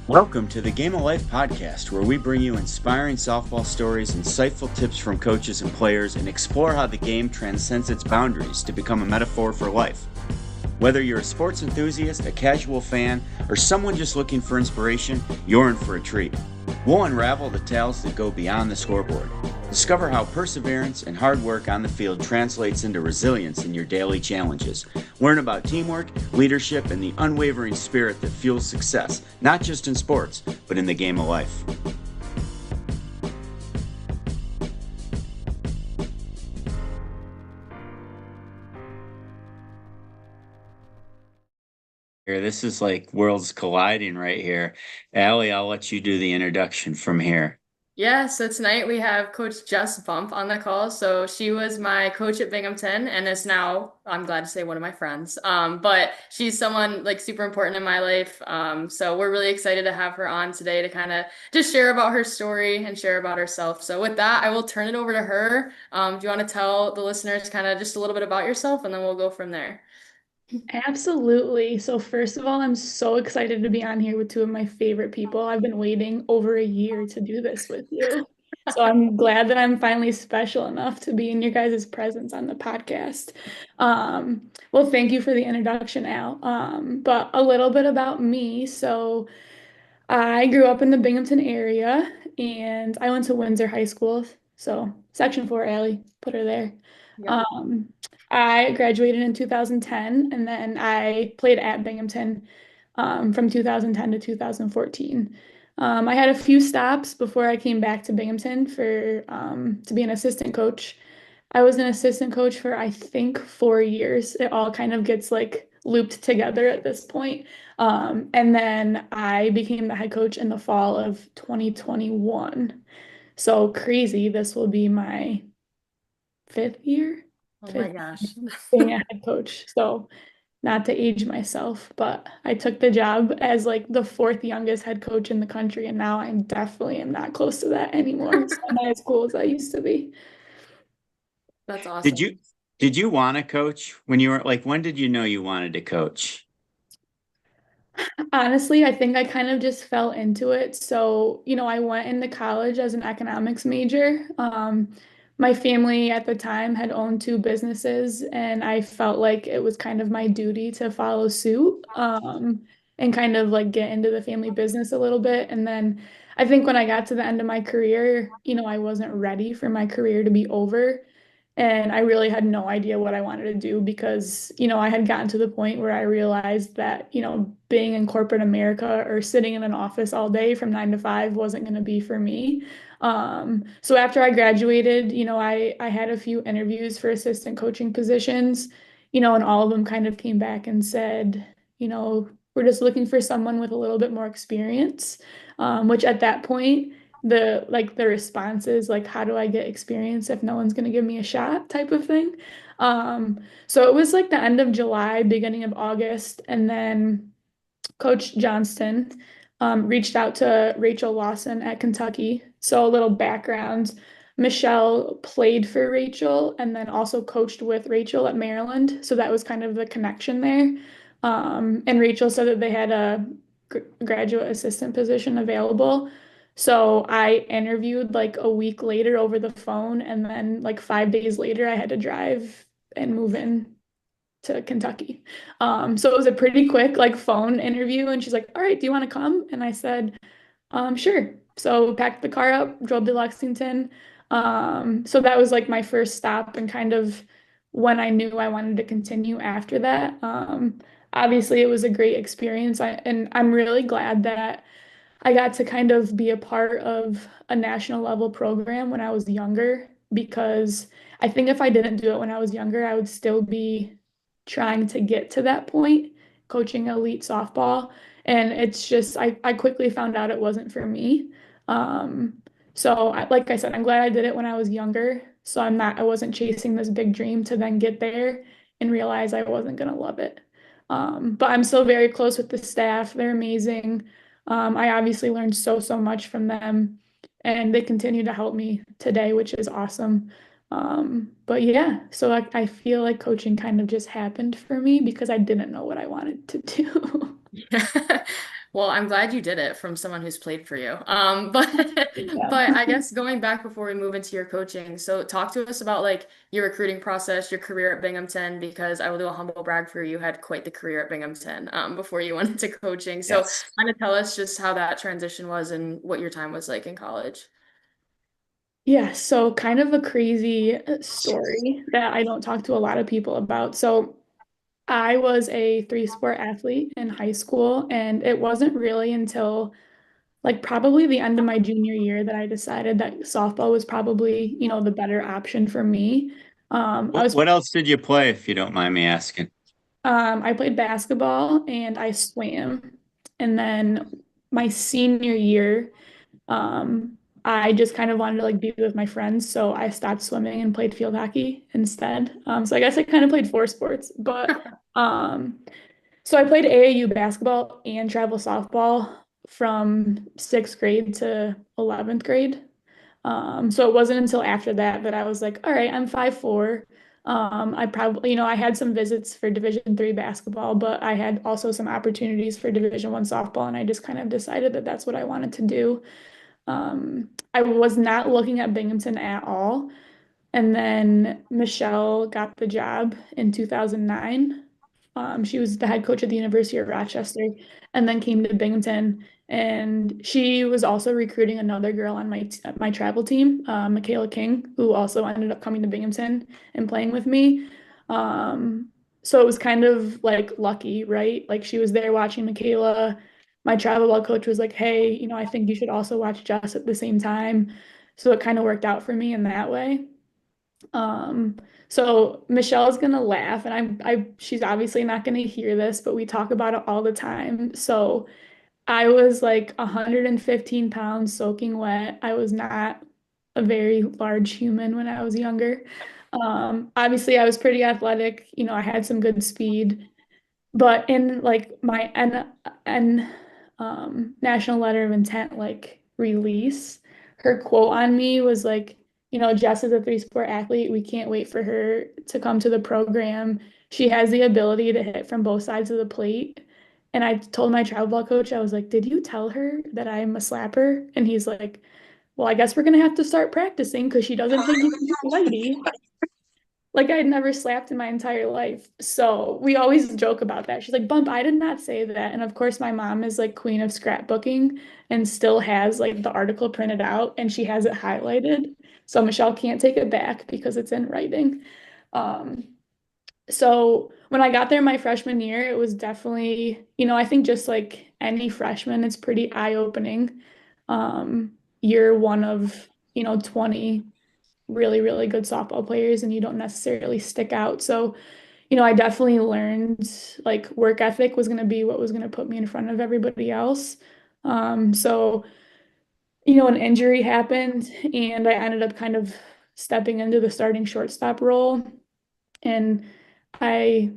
Welcome to the Game of Life podcast, where we bring you inspiring softball stories, insightful tips from coaches and players, and explore how the game transcends its boundaries to become a metaphor for life. Whether you're a sports enthusiast, a casual fan, or someone just looking for inspiration, you're in for a treat. We'll unravel the tales that go beyond the scoreboard. Discover how perseverance and hard work on the field translates into resilience in your daily challenges. Learn about teamwork, leadership, and the unwavering spirit that fuels success, not just in sports, but in the game of life. Here, this is like worlds colliding right here. Allie, I'll let you do the introduction from here. Yeah, so tonight we have Coach Jess Bump on the call. So she was my coach at Binghamton and is now, I'm glad to say, one of my friends. But she's someone like super important in my life. So we're really excited to have her on today to kind of just share about her story and share about herself. So with that, I will turn it over to her. Do you want to tell the listeners kind of just a little bit about yourself and then we'll go from there? Absolutely. So first of all, I'm so excited to be on here with two of my favorite people. I've been waiting over a year to do this with you. So I'm glad that I'm finally special enough to be in your guys' presence on the podcast. Well, thank you for the introduction, Al. But a little bit about me. So I grew up in the Binghamton area and I went to Windsor High School. So Section 4 Alley, put her there. Yep. Um, I graduated in 2010 and then I played at Binghamton from 2010 to 2014. I had a few stops before I came back to Binghamton for to be an assistant coach. I was an assistant coach for I think 4 years. It all kind of gets like looped together at this point. And then I became the head coach in the fall of 2021. So crazy. This will be my fifth year, Oh my fifth gosh. being a head coach. So not to age myself, but I took the job as like the fourth youngest head coach in the country, and now I definitely am not close to that anymore. So I'm not as cool as I used to be. That's Did awesome. you did you want to coach when you were like when did you know you wanted to coach? Honestly, I think I kind of just fell into it. So, I went into college as an economics major. My family at the time had owned two businesses, and I felt like it was kind of my duty to follow suit, and kind of like get into the family business a little bit. And then I think when I got to the end of my career, I wasn't ready for my career to be over. And I really had no idea what I wanted to do because, I had gotten to the point where I realized that, being in corporate America or sitting in an office all day from 9 to 5 wasn't going to be for me. So after I graduated, I had a few interviews for assistant coaching positions, and all of them kind of came back and said, we're just looking for someone with a little bit more experience, which at that point, the response is like, how do I get experience if no one's gonna give me a shot type of thing. So it was like the end of July, beginning of August, and then Coach Johnston reached out to Rachel Lawson at Kentucky. So a little background. Michelle played for Rachel and then also coached with Rachel at Maryland. So that was kind of the connection there. And Rachel said that they had a graduate assistant position available. So I interviewed like a week later over the phone, and then like 5 days later, I had to drive and move in to Kentucky. So it was a pretty quick like phone interview, and she's like, "All right, do you want to come?" And I said, Sure." So packed the car up, drove to Lexington. So that was like my first stop and kind of when I knew I wanted to continue after that. Obviously, it was a great experience, and I'm really glad that I got to kind of be a part of a national level program when I was younger because I think if I didn't do it when I was younger, I would still be trying to get to that point, coaching elite softball. And it's just, I quickly found out it wasn't for me. Like I said, I'm glad I did it when I was younger. So I wasn't chasing this big dream to then get there and realize I wasn't going to love it. But I'm still very close with the staff. They're amazing. I obviously learned so much from them, and they continue to help me today, which is awesome. But yeah, so I feel like coaching kind of just happened for me because I didn't know what I wanted to do. Well, I'm glad you did it from someone who's played for you. But Yeah. but I guess going back before we move into your coaching, so talk to us about like your recruiting process, your career at Binghamton, because I will do a humble brag for you. You had quite the career at Binghamton before you went into coaching. So Yes. kind of tell us just how that transition was and what your time was like in college. Yeah, so kind of a crazy story that I don't talk to a lot of people about. So I was a three-sport athlete in high school, and it wasn't really until like probably the end of my junior year that I decided that softball was probably, the better option for me. I was What else did you play, if you don't mind me asking? I played basketball and I swam. And then my senior year, um, I just kind of wanted to like be with my friends, so I stopped swimming and played field hockey instead. So I guess I kind of played four sports, but um, so I played AAU basketball and travel softball from sixth grade to 11th grade. So it wasn't until after that that I was like, all right, I'm 5'4". I probably, I had some visits for Division 3 basketball, but I had also some opportunities for Division 1 softball, and I just kind of decided that that's what I wanted to do. I was not looking at Binghamton at all. And then Michelle got the job in 2009. She was the head coach at the University of Rochester and then came to Binghamton. And she was also recruiting another girl on my travel team, Michaela King, who also ended up coming to Binghamton and playing with me. Um, so it was kind of like lucky, right? Like she was there watching Michaela. My travel ball coach was like, hey, I think you should also watch Jess at the same time. So it kind of worked out for me in that way. Um, so Michelle's gonna laugh, and she's obviously not gonna hear this, but we talk about it all the time. So I was like 115 pounds soaking wet. I was not a very large human when I was younger. Obviously I was pretty athletic, I had some good speed. But in like my national letter of intent like release, her quote on me was like, Jess is a three-sport athlete. We can't wait for her to come to the program. She has the ability to hit from both sides of the plate. And I told my travel ball coach, I was like, did you tell her that I'm a slapper? And he's like, well, I guess we're gonna have to start practicing because she doesn't think you can hit righty. Like I'd never slapped in my entire life. So we always joke about that. She's like, Bump, I did not say that. And of course, my mom is like queen of scrapbooking and still has like the article printed out and she has it highlighted. So Michelle can't take it back because it's in writing. Um, so when I got there my freshman year, it was definitely, I think just like any freshman, it's pretty eye-opening. You're one of, 20 really, really good softball players and you don't necessarily stick out. So, I definitely learned like work ethic was going to be what was going to put me in front of everybody else. So, an injury happened and I ended up kind of stepping into the starting shortstop role. And I,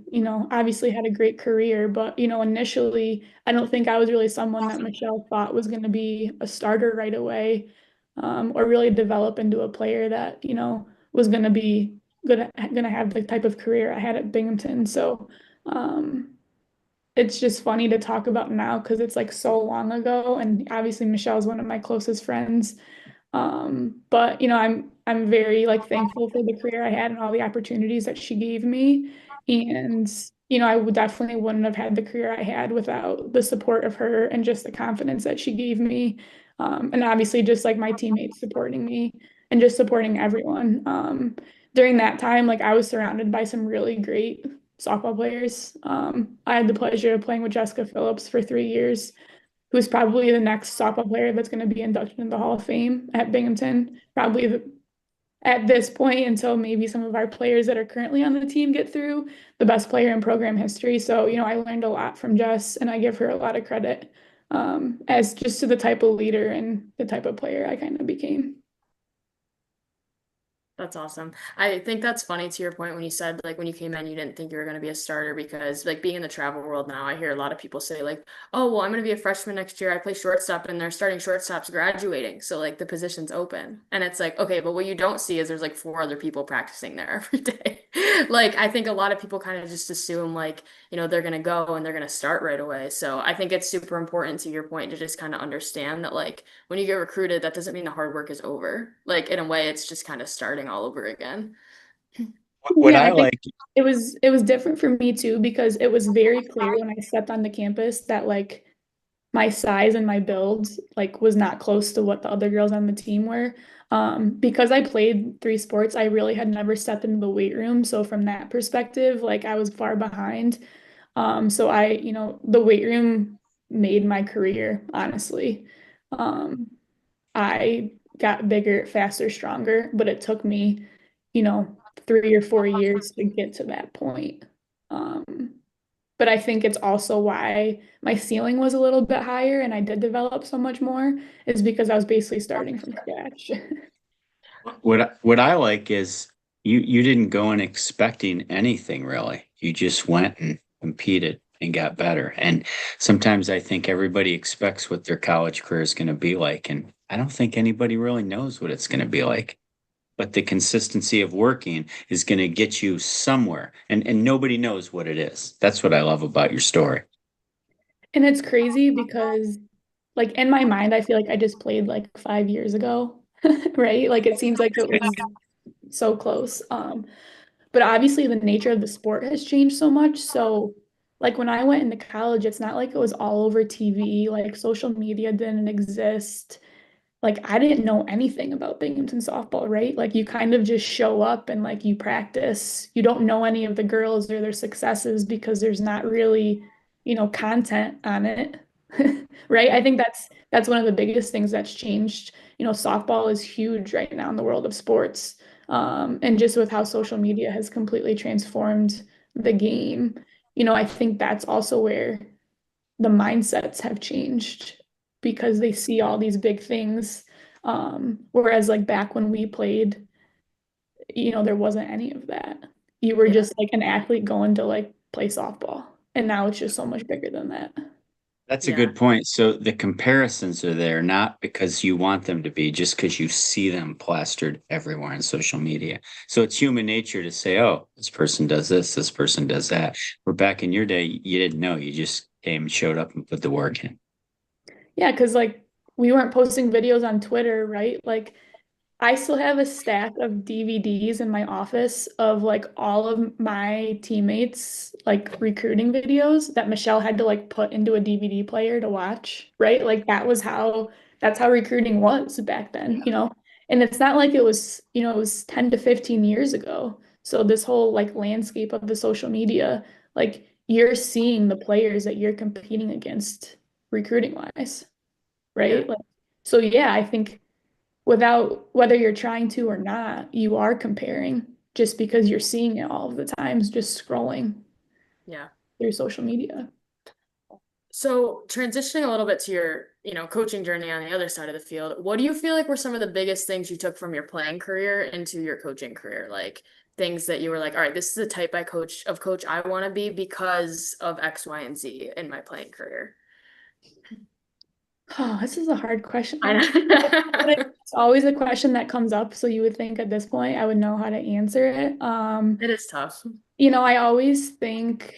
obviously had a great career, but, initially, I don't think I was really someone that Michelle thought was going to be a starter right away, or really develop into a player that, was going to be going to have the type of career I had at Binghamton. So, it's just funny to talk about now because it's like so long ago. And obviously, Michelle's one of my closest friends. But I'm very like thankful for the career I had and all the opportunities that she gave me. And I would definitely wouldn't have had the career I had without the support of her and just the confidence that she gave me. And obviously just like my teammates supporting me and just supporting everyone. During that time, like I was surrounded by some really great softball players. I had the pleasure of playing with Jessica Phillips for 3 years, who's probably the next softball player that's going to be inducted in the Hall of Fame at Binghamton. Probably at this point, until maybe some of our players that are currently on the team get through, the best player in program history. So, I learned a lot from Jess, and I give her a lot of credit as just to the type of leader and the type of player I kind of became. That's awesome. I think that's funny to your point when you said like when you came in you didn't think you were going to be a starter because like being in the travel world now I hear a lot of people say like, "Oh, well, I'm going to be a freshman next year. I play shortstop and they're starting shortstops graduating. So like the position's open." And it's like, "Okay, but what you don't see is there's like four other people practicing there every day." Like I think a lot of people kind of just assume like, they're going to go and they're going to start right away. So I think it's super important to your point to just kind of understand that like when you get recruited, that doesn't mean the hard work is over. Like in a way, it's just kind of starting all over again. What Yeah, I I think like, it was different for me too because it was very clear when I stepped on the campus that like my size and my build like was not close to what the other girls on the team were. Because I played three sports, I really had never stepped into the weight room. So from that perspective, like I was far behind. So the weight room made my career, honestly. Um, I got bigger, faster, stronger, but it took me, 3 or 4 years to get to that point. Um, but I think it's also why my ceiling was a little bit higher and I did develop so much more is because I was basically starting from scratch. what I like is you didn't go in expecting anything really. You just went and competed and got better. And sometimes I think everybody expects what their college career is going to be like, and I don't think anybody really knows what it's going to be like. But the consistency of working is going to get you somewhere, and nobody knows what it is. That's what I love about your story. And it's crazy because like in my mind, I feel like I just played like 5 years ago, right? Like it seems like it was so close. But obviously the nature of the sport has changed so much. So like when I went into college, it's not like it was all over TV, like social media didn't exist. Like I didn't know anything about Binghamton softball, right? Like you kind of just show up and like you practice. You don't know any of the girls or their successes because there's not really, content on it. Right? I think that's one of the biggest things that's changed. Softball is huge right now in the world of sports. And just with how social media has completely transformed the game, I think that's also where the mindsets have changed because they see all these big things. Whereas like back when we played, there wasn't any of that. You were Yeah. just like an athlete going to like play softball. And now it's just so much bigger than that. That's a Yeah. good point. So the comparisons are there, not because you want them to be, just because you see them plastered everywhere on social media. So it's human nature to say, oh, this person does this person does that. Where back in your day, you didn't know. You just came, showed up, and put the work in. Yeah, because like we weren't posting videos on Twitter, right? Like I still have a stack of DVDs in my office of like all of my teammates like recruiting videos that Michelle had to like put into a DVD player to watch, right? Like that's how recruiting was back then. And it's not like it was 10 to 15 years ago. So this whole like landscape of the social media, like you're seeing the players that you're competing against recruiting wise, Yeah. right? Like so yeah, I think without whether you're trying to or not, you are comparing just because you're seeing it all of the times, just scrolling Yeah. through social media. So transitioning a little bit to your, coaching journey on the other side of the field, what do you feel like were some of the biggest things you took from your playing career into your coaching career? Like things that you were like, all right, this is the type of coach I want to be because of X, Y, and Z in my playing career. Oh, this is a hard question, I actually. But know. it's always a question that comes up, so you would think at this point I would know how to answer it. It is tough. I always think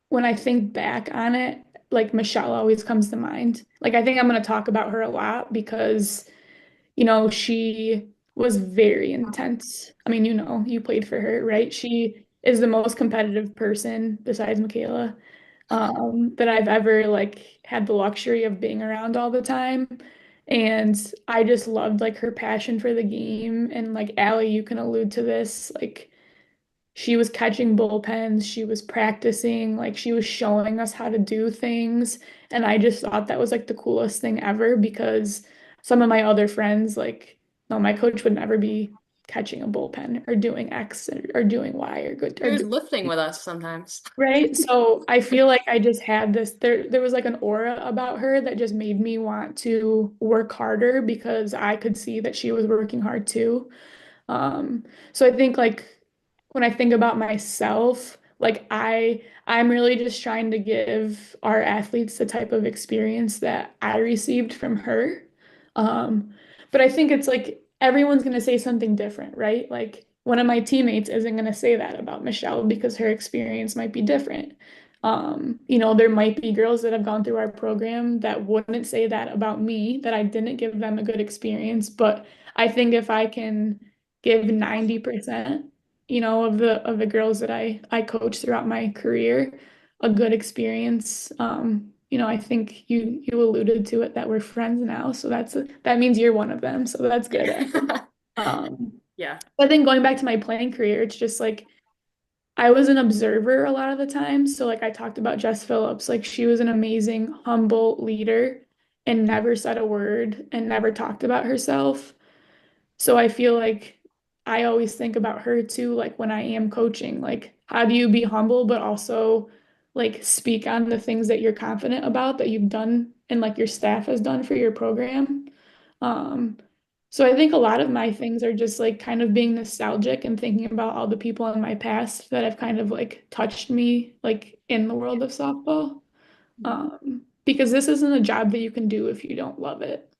when I think back on it, like Michelle always comes to mind. Like I think I'm going to talk about her a lot because she was very intense. I mean, you played for her, right? She is the most competitive person besides Michaela, that I've ever like had the luxury of being around all the time. And I just loved like her passion for the game. And like Allie, you can allude to this. Like she was catching bullpens, she was practicing, like she was showing us how to do things. And I just thought that was like the coolest thing ever because some of my other friends, like, no, my coach would never be catching a bullpen or doing X or doing Y or good He or was good. lifting with us sometimes. Right. So I feel like I just had there was like an aura about her that just made me want to work harder because I could see that she was working hard too. So I think like when I think about myself, like I'm really just trying to give our athletes the type of experience that I received from her. Um, but I think it's like everyone's going to say something different, right? Like one of my teammates isn't going to say that about Michelle because her experience might be different. There might be girls that have gone through our program that wouldn't say that about me, that I didn't give them a good experience. But I think if I can give 90%, of the girls that I coached throughout my career a good experience. I think you alluded to it that we're friends now, so that means you're one of them. So that's good. Um, Yeah. I think going back to my playing career, it's just like I was an observer a lot of the time. So like I talked about Jess Phillips, like she was an amazing, humble leader and never said a word and never talked about herself. So I feel like I always think about her too, like when I am coaching, like how do you be humble, but also like speak on the things that you're confident about that you've done and like your staff has done for your program. Um, so I think a lot of my things are just like kind of being nostalgic and thinking about all the people in my past that have kind of like touched me like in the world of softball. Because this isn't a job that you can do if you don't love it.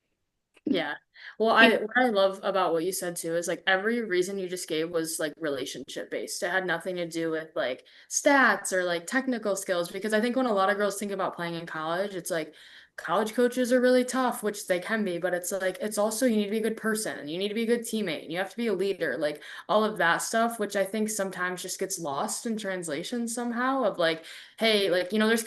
Yeah. Well, what I love about what you said too is like every reason you just gave was like relationship based. It had nothing to do with like stats or like technical skills because I think when a lot of girls think about playing in college, it's like college coaches are really tough, which they can be, but it's like it's also you need to be a good person and you need to be a good teammate and you have to be a leader, like all of that stuff, which I think sometimes just gets lost in translation somehow of like hey, like, there's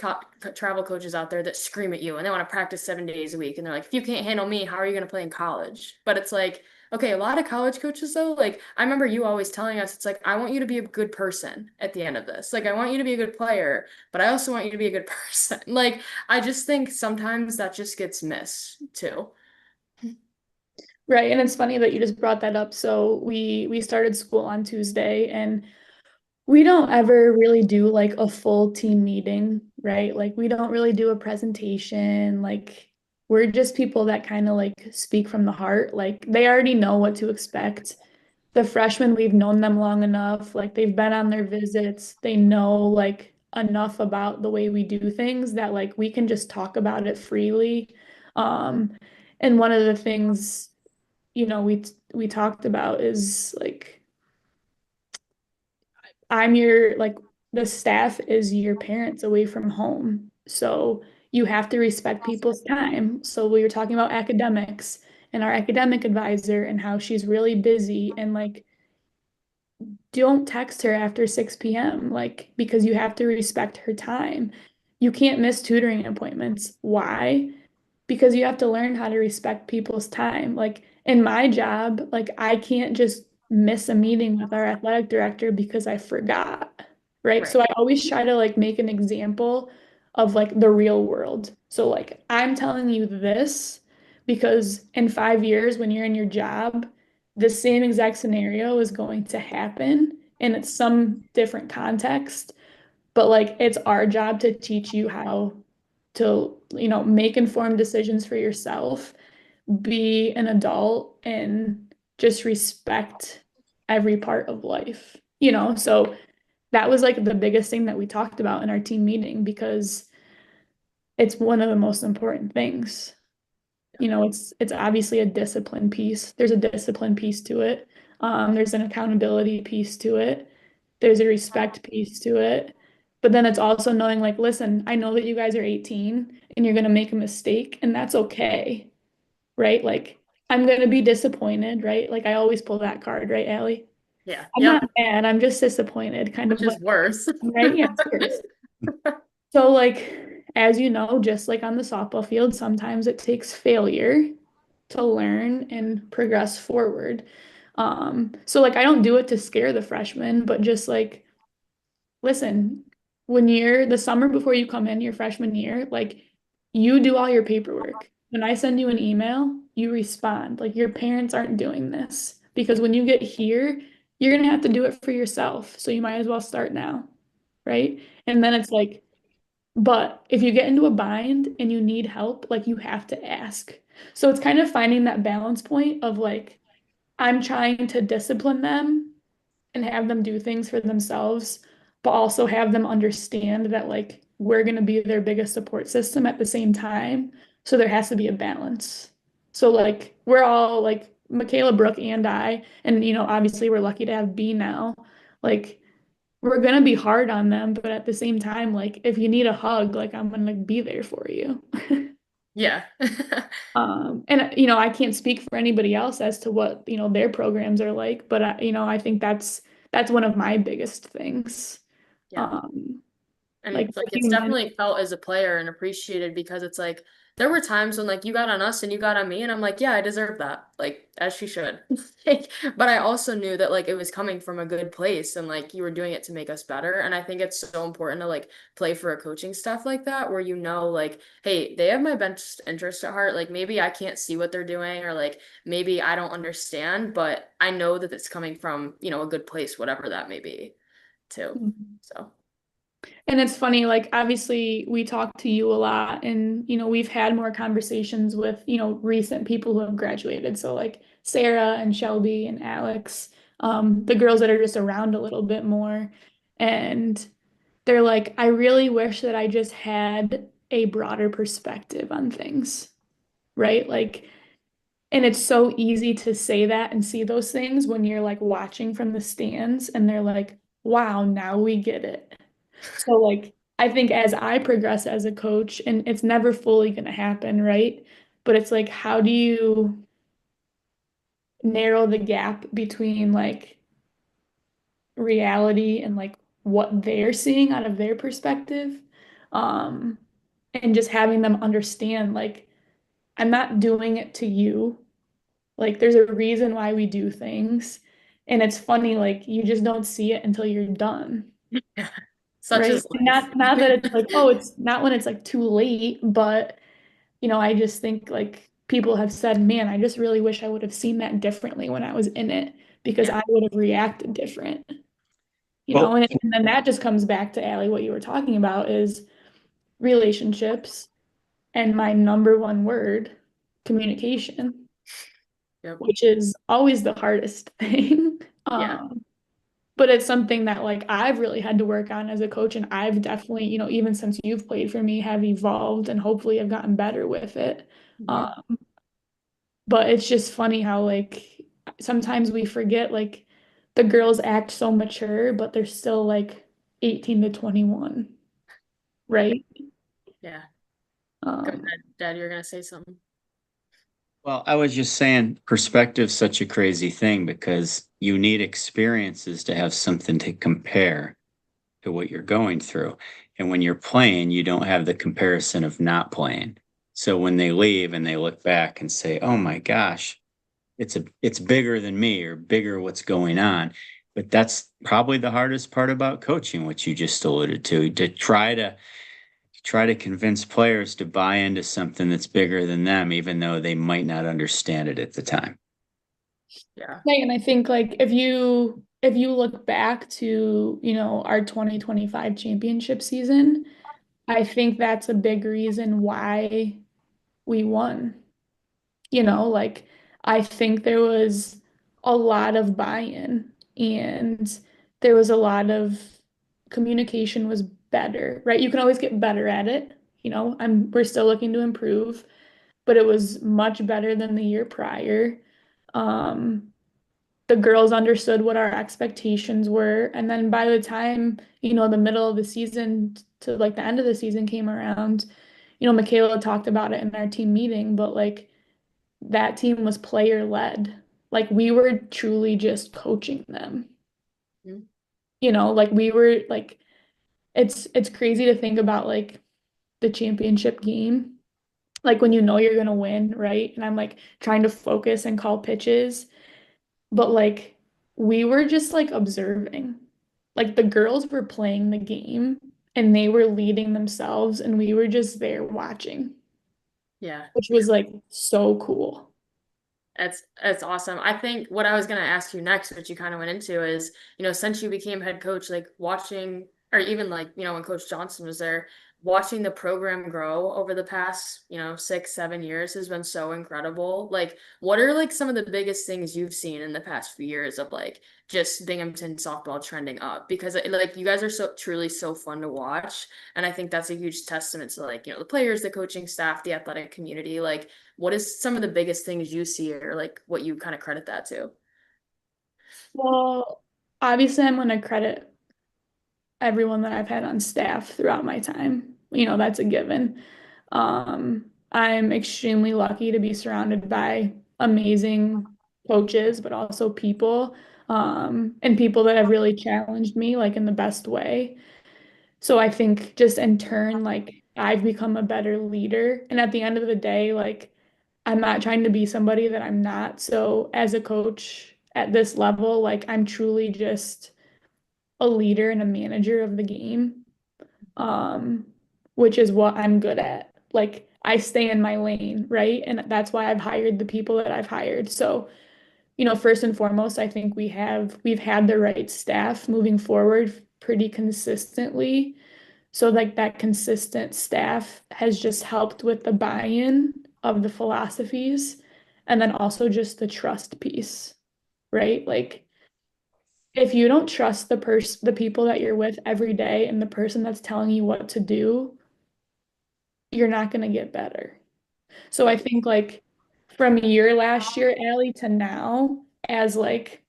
travel coaches out there that scream at you and they want to practice 7 days a week. And they're like, if you can't handle me, how are you going to play in college? But it's like, okay, a lot of college coaches, though, like, I remember you always telling us, it's like, I want you to be a good person at the end of this. Like, I want you to be a good player, but I also want you to be a good person. Like, I just think sometimes that just gets missed too. Right, and it's funny that you just brought that up. So we started school on Tuesday, and we don't ever really do like a full team meeting, right? Like we don't really do a presentation. Like we're just people that kind of like speak from the heart. Like they already know what to expect. The freshmen, we've known them long enough. Like they've been on their visits. They know like enough about the way we do things that like we can just talk about it freely. Um, and one of the things, we talked about is like the staff is your parents away from home. So you have to respect people's time. So we were talking about academics and our academic advisor and how she's really busy and like don't text her after 6 p.m. like because you have to respect her time. You can't miss tutoring appointments. Why? Because you have to learn how to respect people's time. Like in my job, like I can't just miss a meeting with our athletic director because I forgot, right? Right. So I always try to like make an example of like the real world. So like I'm telling you this because in 5 years when you're in your job, the same exact scenario is going to happen and it's some different context, but like it's our job to teach you how to, make informed decisions for yourself, be an adult, and just respect every part of life, So that was like the biggest thing that we talked about in our team meeting because it's one of the most important things. It's obviously a discipline piece. There's a discipline piece to it. There's an accountability piece to it. There's a respect piece to it. But then it's also knowing like, listen, I know that you guys are 18 and you're gonna make a mistake, and that's okay, right? Like I'm gonna be disappointed, right? Like I always pull that card, right, Allie? Yeah. I'm not Yep. mad, I'm just disappointed, kind of Which is what, worse. right? Yeah, it's worse. So like as you know, just like on the softball field, sometimes it takes failure to learn and progress forward. So like I don't do it to scare the freshmen, but just like listen, when you're the summer before you come in your freshman year, like you do all your paperwork. When I send you an email, you respond. Like your parents aren't doing this because when you get here, you're gonna have to do it for yourself. So you might as well start now, right? And then it's like but if you get into a bind and you need help, like you have to ask. So it's kind of finding that balance point of like, I'm trying to discipline them and have them do things for themselves, but also have them understand that like we're going to be their biggest support system at the same time. So there has to be a balance. So like we're all like Michaela, Brooke, and I, and obviously we're lucky to have B now. Like we're gonna be hard on them, but at the same time, like if you need a hug, like I'm gonna be there for you. Yeah. And I can't speak for anybody else as to what, their programs are like, but I think that's one of my biggest things. Yeah. Um, And like like it's taking them. definitely felt as a player and appreciated because it's like there were times when like you got on us and you got on me and I'm like, yeah, I deserve that. Like as she should. Like, but I also knew that like it was coming from a good place and like you were doing it to make us better. And I think it's so important to like play for a coaching staff like that where like, hey, they have my best interest at heart. Like maybe I can't see what they're doing or like maybe I don't understand, but I know that it's coming from, a good place, whatever that may be, too. So And it's funny, like obviously we talk to you a lot and we've had more conversations with, recent people who have graduated. So like Sarah and Shelby and Alex, the girls that are just around a little bit more. And they're like, I really wish that I just had a broader perspective on things, right? Like, and it's so easy to say that and see those things when you're like watching from the stands and they're like, wow, now we get it. So like I think as I progress as a coach, and it's never fully going to happen, right? But it's like, how do you narrow the gap between like reality and like what they're seeing out of their perspective? Um, and just having them understand like I'm not doing it to you. Like there's a reason why we do things. And it's funny, like you just don't see it until you're done. yeah, such Right. is And life. not that it's like, oh, it's not when it's like too late, but I just think like people have said, man, I just really wish I would have seen that differently when I was in it because Yeah. I would have reacted different. Well, And then that just comes back to Allie, what you were talking about is relationships and my number one word, communication, Yep. which is always the hardest thing. Yeah. But it's something that like I've really had to work on as a coach, and I've definitely, even since you've played for me, have evolved and hopefully have gotten better with it. Mhm. Um, but it's just funny how like sometimes we forget like the girls act so mature, but they're still like 18 to 21, right? Yeah. Go Um, ahead, Dad. You're gonna say something. well, I was just saying perspective's such a crazy thing because you need experiences to have something to compare to what you're going through. And when you're playing, you don't have the comparison of not playing. So when they leave and they look back and say, "Oh my gosh, it's bigger than me or bigger what's going on." But that's probably the hardest part about coaching, which you just alluded to try to convince players to buy into something that's bigger than them, even though they might not understand it at the time. Yeah. right, and I think like if you look back to, our 2025 championship season, I think that's a big reason why we won. Like I think there was a lot of buy-in and there was a lot of communication was better, right? You can always get better at it. We're still looking to improve, but it was much better than the year prior. Um, the girls understood what our expectations were, and then by the time, the middle of the season to like the end of the season came around, Michaela talked about it in our team meeting, but like that team was player led. Like we were truly just coaching them. Mhm. Like we were like it's crazy to think about like the championship game. Like when you're gonna win, right? And I'm like trying to focus and call pitches, but like we were just like observing. Like the girls were playing the game and they were leading themselves and we were just there watching, Yeah. which was like so cool. That's awesome. I think what I was gonna ask you next, which you kind of went into, is, since you became head coach, like watching or even like, when Coach Johnson was there, watching the program grow over the past, 6, 7 years has been so incredible. Like, what are like some of the biggest things you've seen in the past few years of like just Binghamton softball trending up? Because like you guys are so truly so fun to watch. And I think that's a huge testament to like, the players, the coaching staff, the athletic community. Like, what is some of the biggest things you see or like what you kind of credit that to? Well, obviously, I'm going to credit everyone that I've had on staff throughout my time. That's a given. I'm extremely lucky to be surrounded by amazing coaches, but also people, and people that have really challenged me, like in the best way. So I think just in turn, like I've become a better leader. And at the end of the day, like I'm not trying to be somebody that I'm not. So as a coach at this level, like I'm truly just a leader and a manager of the game, um, which is what I'm good at. Like I stay in my lane, right? And that's why I've hired the people that I've hired. So, first and foremost, I think we've had the right staff moving forward pretty consistently. So like that consistent staff has just helped with the buy-in of the philosophies and then also just the trust piece, right? Like if you don't trust the people that you're with every day and the person that's telling you what to do, you're not going to get better. So I think like from year last year, Allie, to now, as like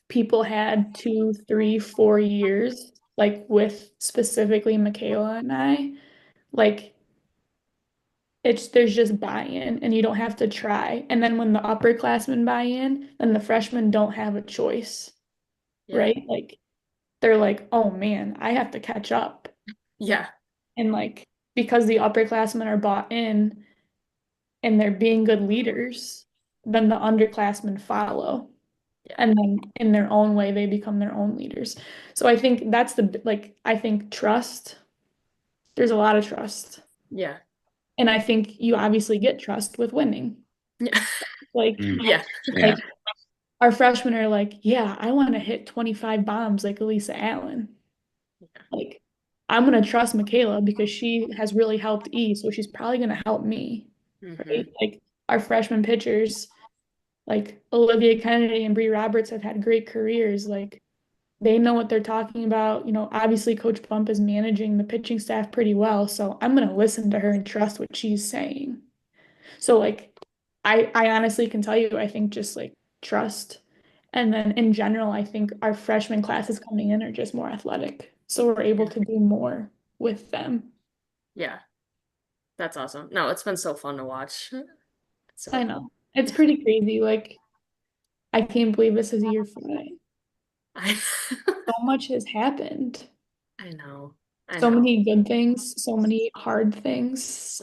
people had 2, 3, 4 years, like with specifically Michaela and I, like there's just buy-in and you don't have to try. And then when the upperclassmen buy in, then the freshmen don't have a choice, Yeah. right? Like they're like, oh man, I have to catch up. Yeah. And like because the upperclassmen are bought in and they're being good leaders, then the underclassmen follow. Yeah. And then in their own way, they become their own leaders. So I think that's I think trust, there's a lot of trust. Yeah. And I think you obviously get trust with winning. Yeah. Like, Yeah. Yeah. our freshmen are like, yeah, I want to hit 25 bombs like Elisa Allen. Like, I'm going to trust Michaela because she has really helped E, so she's probably going to help me, Hmm. right? Like, our freshman pitchers, like Olivia Kennedy and Bree Roberts have had great careers. Like, they know what they're talking about. Obviously, Coach Bump is managing the pitching staff pretty well, so I'm going to listen to her and trust what she's saying. So like I honestly can tell you, I think just like trust. And then in general, I think our freshman classes coming in are just more athletic. So we're able Yeah. to do more with them. Yeah. That's awesome. No, it's been so fun to watch. So I cool. know. It's pretty crazy. Like I can't believe this is year 5. I So much has happened. I know. I So know. many good things, so many hard things.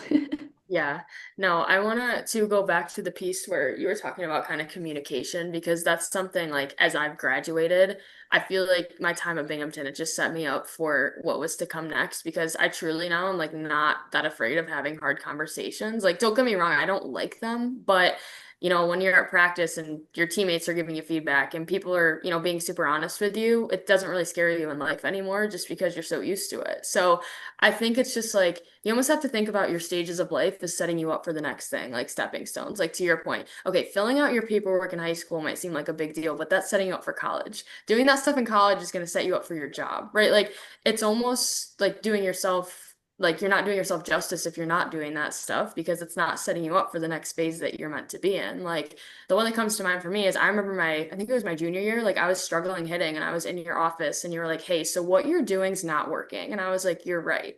Yeah. No, I want to go back to the piece where you were talking about kind of communication because that's something like as I've graduated, I feel like my time at Binghamton, it just set me up for what was to come next because I truly now am like not that afraid of having hard conversations. Like, don't get me wrong, I don't like them, but when you're at practice and your teammates are giving you feedback and people are, being super honest with you, it doesn't really scare you in life anymore just because you're so used to it. So I think it's just like you almost have to think about your stages of life as setting you up for the next thing, like stepping stones. Like to your point, okay, filling out your paperwork in high school might seem like a big deal, but that's setting you up for college. Doing that stuff in college is going to set you up for your job, right? Like it's almost like doing yourself like you're not doing yourself justice if you're not doing that stuff because it's not setting you up for the next phase that you're meant to be in. Like the one that comes to mind for me is I remember I think it was my junior year, like I was struggling hitting and I was in your office and you were like, "Hey, so what you're doing's not working." And I was like, "You're right."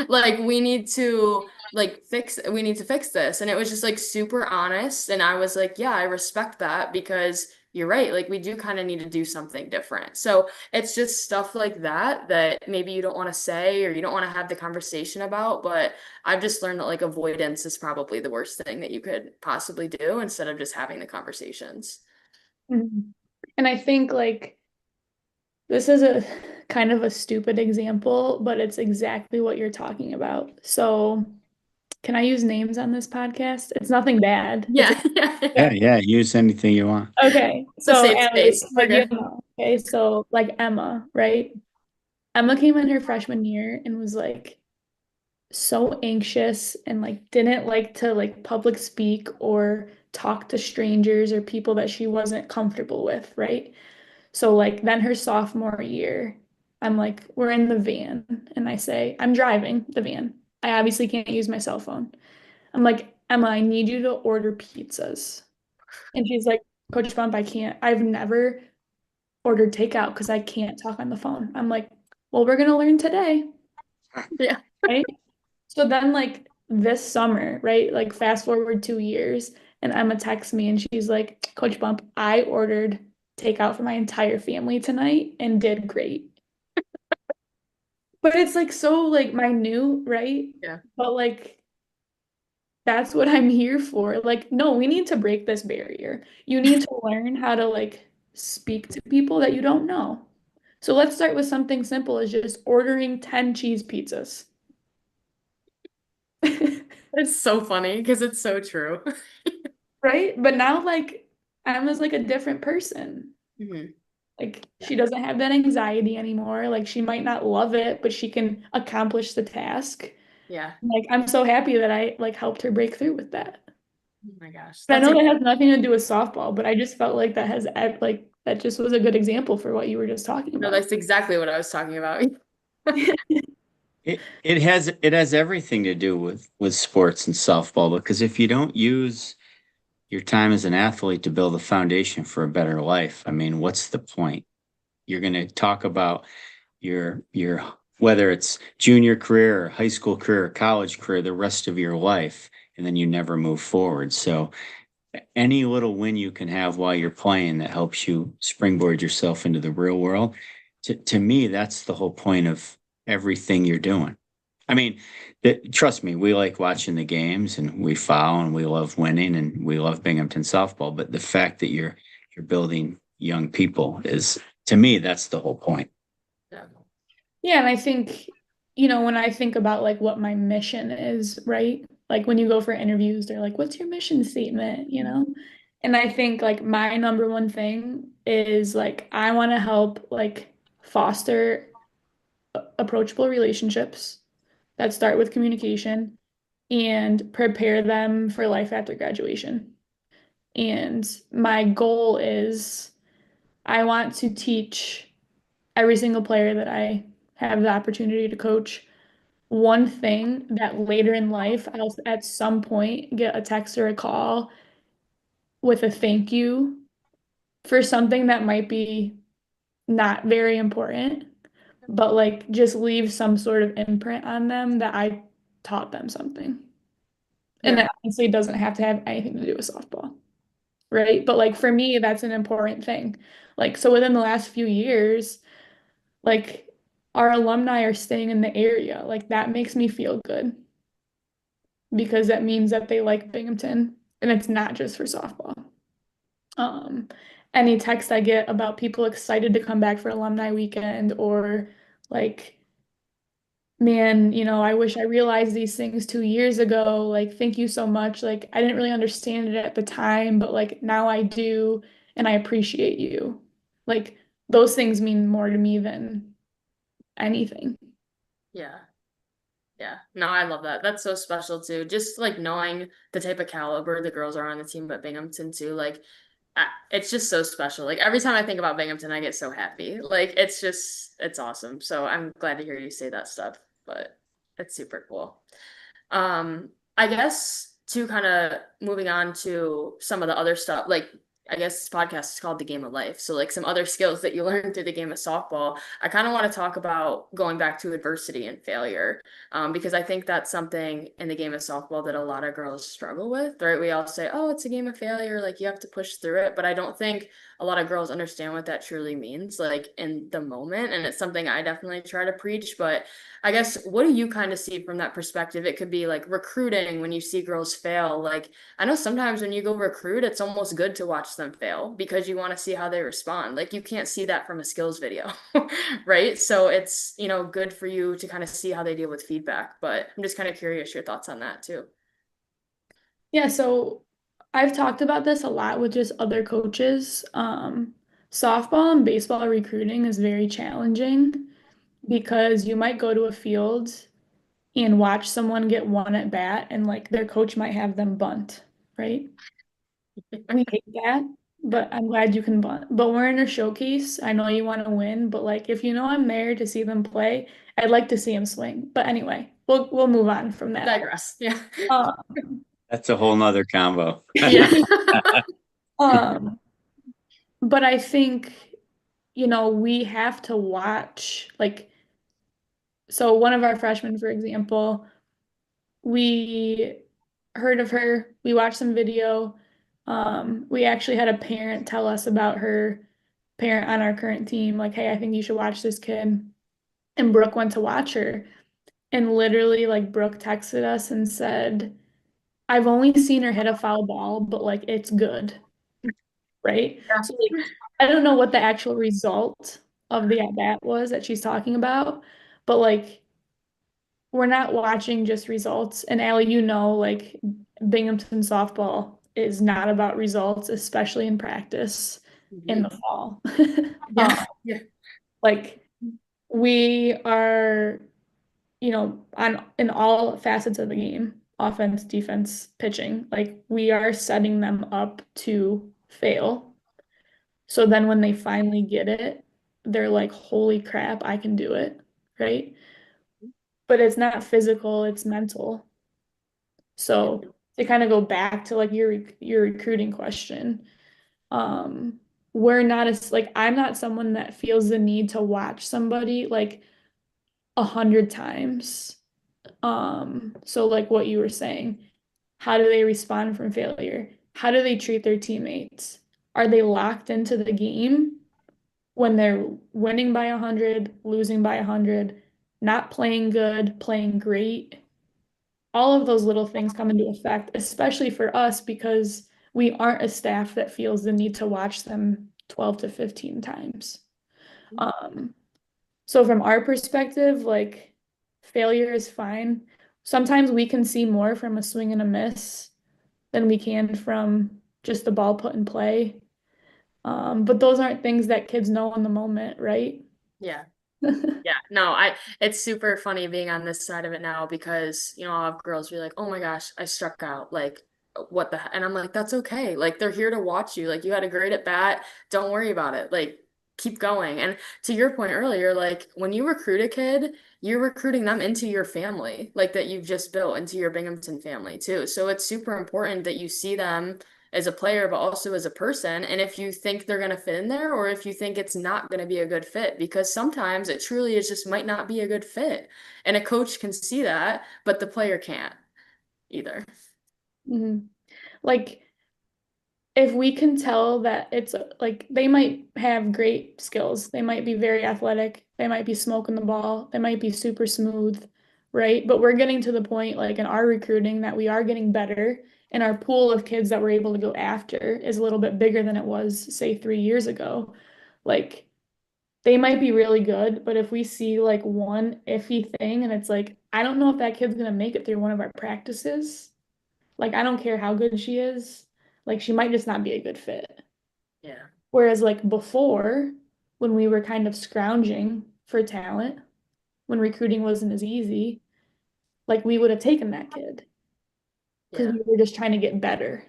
Like we need to fix this. And it was just like super honest. And I was like, yeah, I respect that because you're right. Like we do kind of need to do something different. So it's just stuff like that that maybe you don't want to say or you don't want to have the conversation about. But I've just learned that like avoidance is probably the worst thing that you could possibly do instead of just having the conversations. Mhm. And I think like this is a kind of a stupid example, but it's exactly what you're talking about. So, can I use names on this podcast? It's nothing bad. It's Yeah. Yeah. Yeah, Yeah. yeah. Use anything you want. okay. It's a So, safe Allie, space. We're like you good. know, okay, so like Emma, right? Emma came in her freshman year and was like so anxious and like didn't like to like public speak or talk to strangers or people that she wasn't comfortable with, right? So like then her sophomore year, I'm like, we're in the van and I say, I'm driving the van. I obviously can't use my cell phone. I'm like, Emma, I need you to order pizzas. And she's like, Coach Bump, I can't. I've never ordered takeout because I can't talk on the phone. I'm like, well, we're gonna learn today, Yeah. right? So then like this summer, right? Like fast forward 2 years, and Emma texts me and she's like, Coach Bump, I ordered takeout for my entire family tonight and did great. But it's like so like minute, right? Yeah. But like that's what I'm here for. Like, no, we need to break this barrier. You need to learn how to like speak to people that you don't know. So let's start with something simple as just ordering 10 cheese pizzas. It's so funny because it's so true. Right? But now like Emma's like a different person. Hmm. Like Yeah. she doesn't have that anxiety anymore. Like she might not love it, but she can accomplish the task. Yeah. Like I'm so happy that I like helped her break through with that. Oh my gosh. I That's know a that has nothing to do with softball, but I just felt like that has like that just was a good example for what you were just talking no, about. that's exactly what I was talking about. It has everything to do with sports and softball because if you don't use your time as an athlete to build a foundation for a better life, I mean, what's the point? You're going to talk about your whether it's junior career or high school career or college career the rest of your life, and then you never move forward. So any little win you can have while you're playing that helps you springboard yourself into the real world, to me, that's the whole point of everything you're doing. I mean, trust me, we like watching the games and we follow and we love winning and we love Binghamton softball. But the fact that you're building young people is, to me, that's the whole point. Yeah. Yeah, and I think, when I think about like what my mission is, right? Like when you go for interviews, they're like, "What's your mission statement?" And I think like my number one thing is like I want to help like foster approachable relationships that start with communication and prepare them for life after graduation. And my goal is I want to teach every single player that I have the opportunity to coach one thing that later in life I'll at some point get a text or a call with a thank you for something that might be not very important, but like just leave some sort of imprint on them that I taught them something. And Yeah. that honestly doesn't have to have anything to do with softball, right? But like for me, that's an important thing. Like, so within the last few years, like our alumni are staying in the area. Like that makes me feel good because that means that they like Binghamton and it's not just for softball. Um, any text I get about people excited to come back for alumni weekend or like, man, I wish I realized these things 2 years ago. Like, thank you so much. Like, I didn't really understand it at the time, but like now I do, and I appreciate you. Like, those things mean more to me than anything. Yeah. Yeah. No, I love that. That's so special too. Just like knowing the type of caliber the girls are on the team at Binghamton too. Like it's just so special. Like every time I think about Binghamton, I get so happy. Like it's awesome. So I'm glad to hear you say that stuff, but it's super cool. I guess to kind of moving on to some of the other stuff, like I guess this podcast is called The Game of Life. So like some other skills that you learn through the game of softball. I kind of want to talk about going back to adversity and failure, because I think that's something in the game of softball that a lot of girls struggle with, right? We all say, oh, it's a game of failure, like you have to push through it. But I don't think a lot of girls understand what that truly means, like in the moment. And it's something I definitely try to preach, but I guess what do you kind of see from that perspective? It could be like recruiting when you see girls fail. Like I know sometimes when you go recruit, it's almost good to watch them fail because you want to see how they respond. Like you can't see that from a skills video, right? So it's, good for you to kind of see how they deal with feedback. But I'm just kind of curious your thoughts on that too. Yeah, so I've talked about this a lot with just other coaches. Softball and baseball recruiting is very challenging because you might go to a field and watch someone get one at bat and like their coach might have them bunt, right? We hate that, but I'm glad you can bunt. But we're in a showcase. I know you want to win, but like if you know I'm there to see them play, I'd like to see them swing. But anyway, we'll move on from that. Digress. Yeah. That's a whole nother combo. Yeah. But I think, we have to watch like so one of our freshmen, for example, we heard of her, we watched some video. We actually had a parent tell us about her parent on our current team, like, hey, I think you should watch this kid. And Brooke went to watch her. And literally, like, Brooke texted us and said, I've only seen her hit a foul ball, but like it's good, right? Yeah. So like I don't know what the actual result of the at bat was that she's talking about, but like we're not watching just results. And Allie, like Binghamton softball is not about results, especially in practice in the fall. Yeah. Yeah. Like we are, on in all facets of the game, offense, defense, pitching, like we are setting them up to fail. So then when they finally get it, they're like, holy crap, I can do it, right? But it's not physical, it's mental. So to kind of go back to like your recruiting question, we're not as like I'm not someone that feels the need to watch somebody like 100 times. So like what you were saying, how do they respond from failure? How do they treat their teammates? Are they locked into the game when they're winning by 100, losing by 100, not playing good, playing great? All of those little things come into effect, especially for us because we aren't a staff that feels the need to watch them 12 to 15 times. Um, so from our perspective, like failure is fine. Sometimes we can see more from a swing and a miss than we can from just the ball put in play. But those aren't things that kids know in the moment, right? Yeah. Yeah, no, it's super funny being on this side of it now because, I'll have girls be like, oh my gosh, I struck out. Like, what the heck? And I'm like, that's okay. Like, they're here to watch you. Like, you had a great at bat. Don't worry about it. Like, keep going. And to your point earlier, like, when you recruit a kid, you're recruiting them into your family, like that you've just built into your Binghamton family too. So it's super important that you see them as a player, but also as a person. And if you think they're going to fit in there, or if you think it's not going to be a good fit, because sometimes it truly is just might not be a good fit. And a coach can see that, but the player can't either. Mhm. Like if we can tell that it's like they might have great skills, they might be very athletic, they might be smoking the ball, they might be super smooth, right? But we're getting to the point, like in our recruiting, that we are getting better, and our pool of kids that we're able to go after is a little bit bigger than it was, say, 3 years ago. Like they might be really good, but if we see like one iffy thing and it's like, I don't know if that kid's gonna make it through one of our practices. Like, I don't care how good she is. Like, she might just not be a good fit. Yeah. Whereas, like, before, when we were kind of scrounging for talent, when recruiting wasn't as easy, like, we would have taken that kid because Yeah. we were just trying to get better.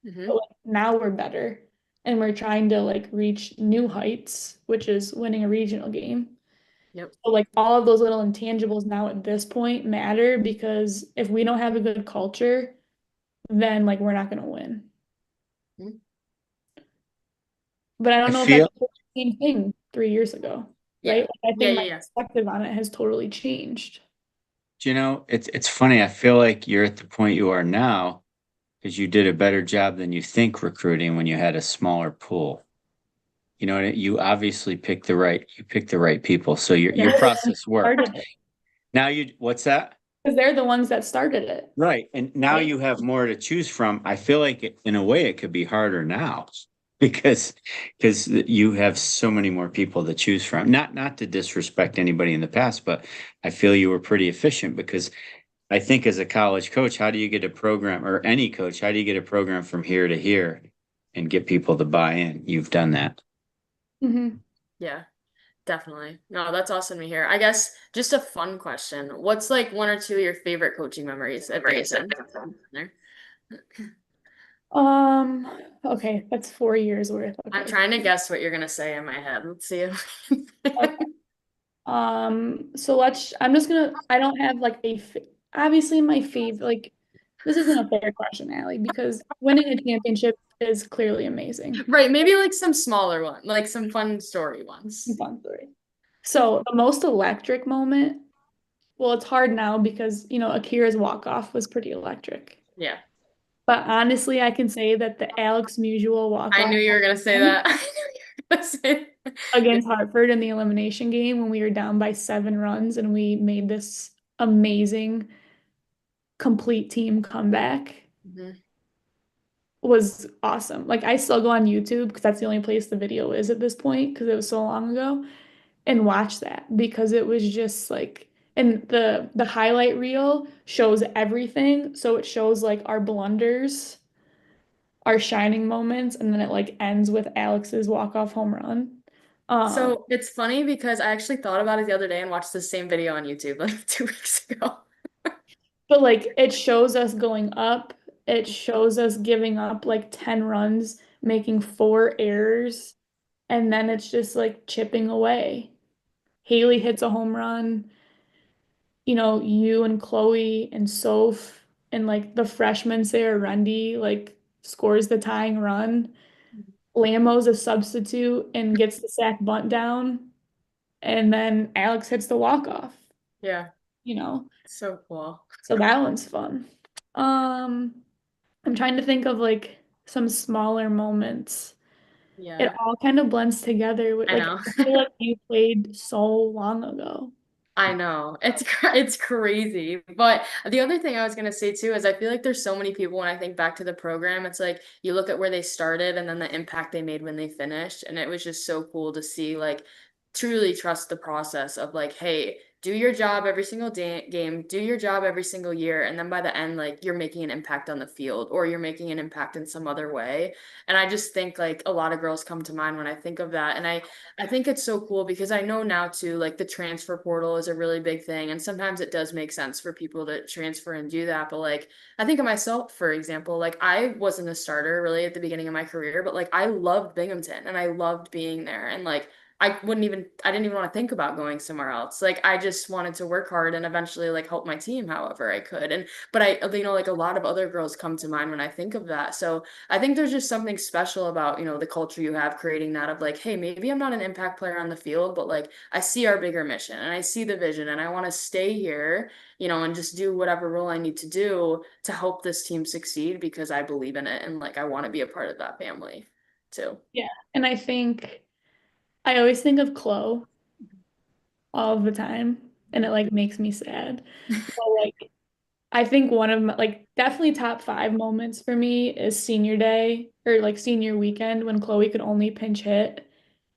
Mm-hmm. But like, now we're better and we're trying to like reach new heights, which is winning a regional game. Yep. So, like, all of those little intangibles now at this point matter because if we don't have a good culture, then like we're not going to win. Mhm. But I I don't know if that's feel, the same thing 3 years ago, Yeah. right? Like, I Yeah. think Yeah. my Yeah. perspective on it has totally changed. it's funny. I feel like you're at the point you are now because you did a better job than you think recruiting when you had a smaller pool. You obviously picked the right people. So your Yeah. process worked. Started it Now what's that? because they're the ones that started it, Right. And now right? you have more to choose from. I feel like in a way it could be harder now because you have so many more people to choose from. Not to disrespect anybody in the past, but I feel you were pretty efficient because I think as a college coach, how do you get a program or any coach, how do you get a program from here to here and get people to buy in? You've done that. Hmm. Yeah. Definitely. No, that's awesome to hear. I guess just a fun question. What's like one or two of your favorite coaching memories at Binghamton? There. Um, okay, that's 4 years worth. I'm Okay. trying to guess what you're gonna say in my head. Let's see if Okay. So I'm just gonna, I don't have like obviously my favorite, like, this isn't a fair question, Allie, because winning a championship is clearly amazing. Right, maybe like some smaller one, like some fun story ones. Fun story. So the most electric moment, well, it's hard now because, Akira's walk-off was pretty electric. Yeah. But honestly, I can say that the Alex Musial I walk-off knew you were gonna say that. I knew you were gonna say that. against Hartford in the elimination game when we were down by 7 runs and we made this amazing complete team comeback Mhm. was awesome. Like I still go on YouTube because that's the only place the video is at this point because it was so long ago and watch that because it was just like and the highlight reel shows everything. So it shows like our blunders, our shining moments, and then it like ends with Alex's walk-off home run. Um, So it's funny because I actually thought about it the other day and watched the same video on YouTube like 2 weeks ago. but like it shows us going up, it shows us giving up like 10 runs, making 4 errors, and then it's just like chipping away. Haley hits a home run, you and Chloe and Soph and like the freshman Sarah Rundy like scores the tying run. Lamo's a substitute and gets the sack bunt down, and then Alex hits the walk-off, Yeah, you know. so cool. So that one's fun. Um, I'm trying to think of like some smaller moments. It Yeah, all kind of blends together with I like know. I feel like you played so long ago. I know. It's crazy. But the other thing I was gonna say too is I feel like there's so many people when I think back to the program, it's like you look at where they started and then the impact they made when they finished. And it was just so cool to see like truly trust the process of like, hey, do your job every single day game, do your job every single year, and then by the end, like you're making an impact on the field or you're making an impact in some other way. And I just think like a lot of girls come to mind when I think of that. And I think it's so cool because I know now too, like the transfer portal is a really big thing. And sometimes it does make sense for people to transfer and do that. But like, I think of myself, for example, like I wasn't a starter really at the beginning of my career, but like I loved Binghamton and I loved being there. And like, I didn't even want to think about going somewhere else. Like, I just wanted to work hard and eventually like help my team however I could. But like a lot of other girls come to mind when I think of that. So, I think there's just something special about, the culture you have creating that of like, hey, maybe I'm not an impact player on the field, but like I see our bigger mission and I see the vision and I want to stay here, and just do whatever role I need to do to help this team succeed because I believe in it and like I want to be a part of that family too. Yeah. And I think I always think of Chloe all the time, and it like makes me sad. But like I think one of my like definitely top five moments for me is senior day or like senior weekend when Chloe could only pinch hit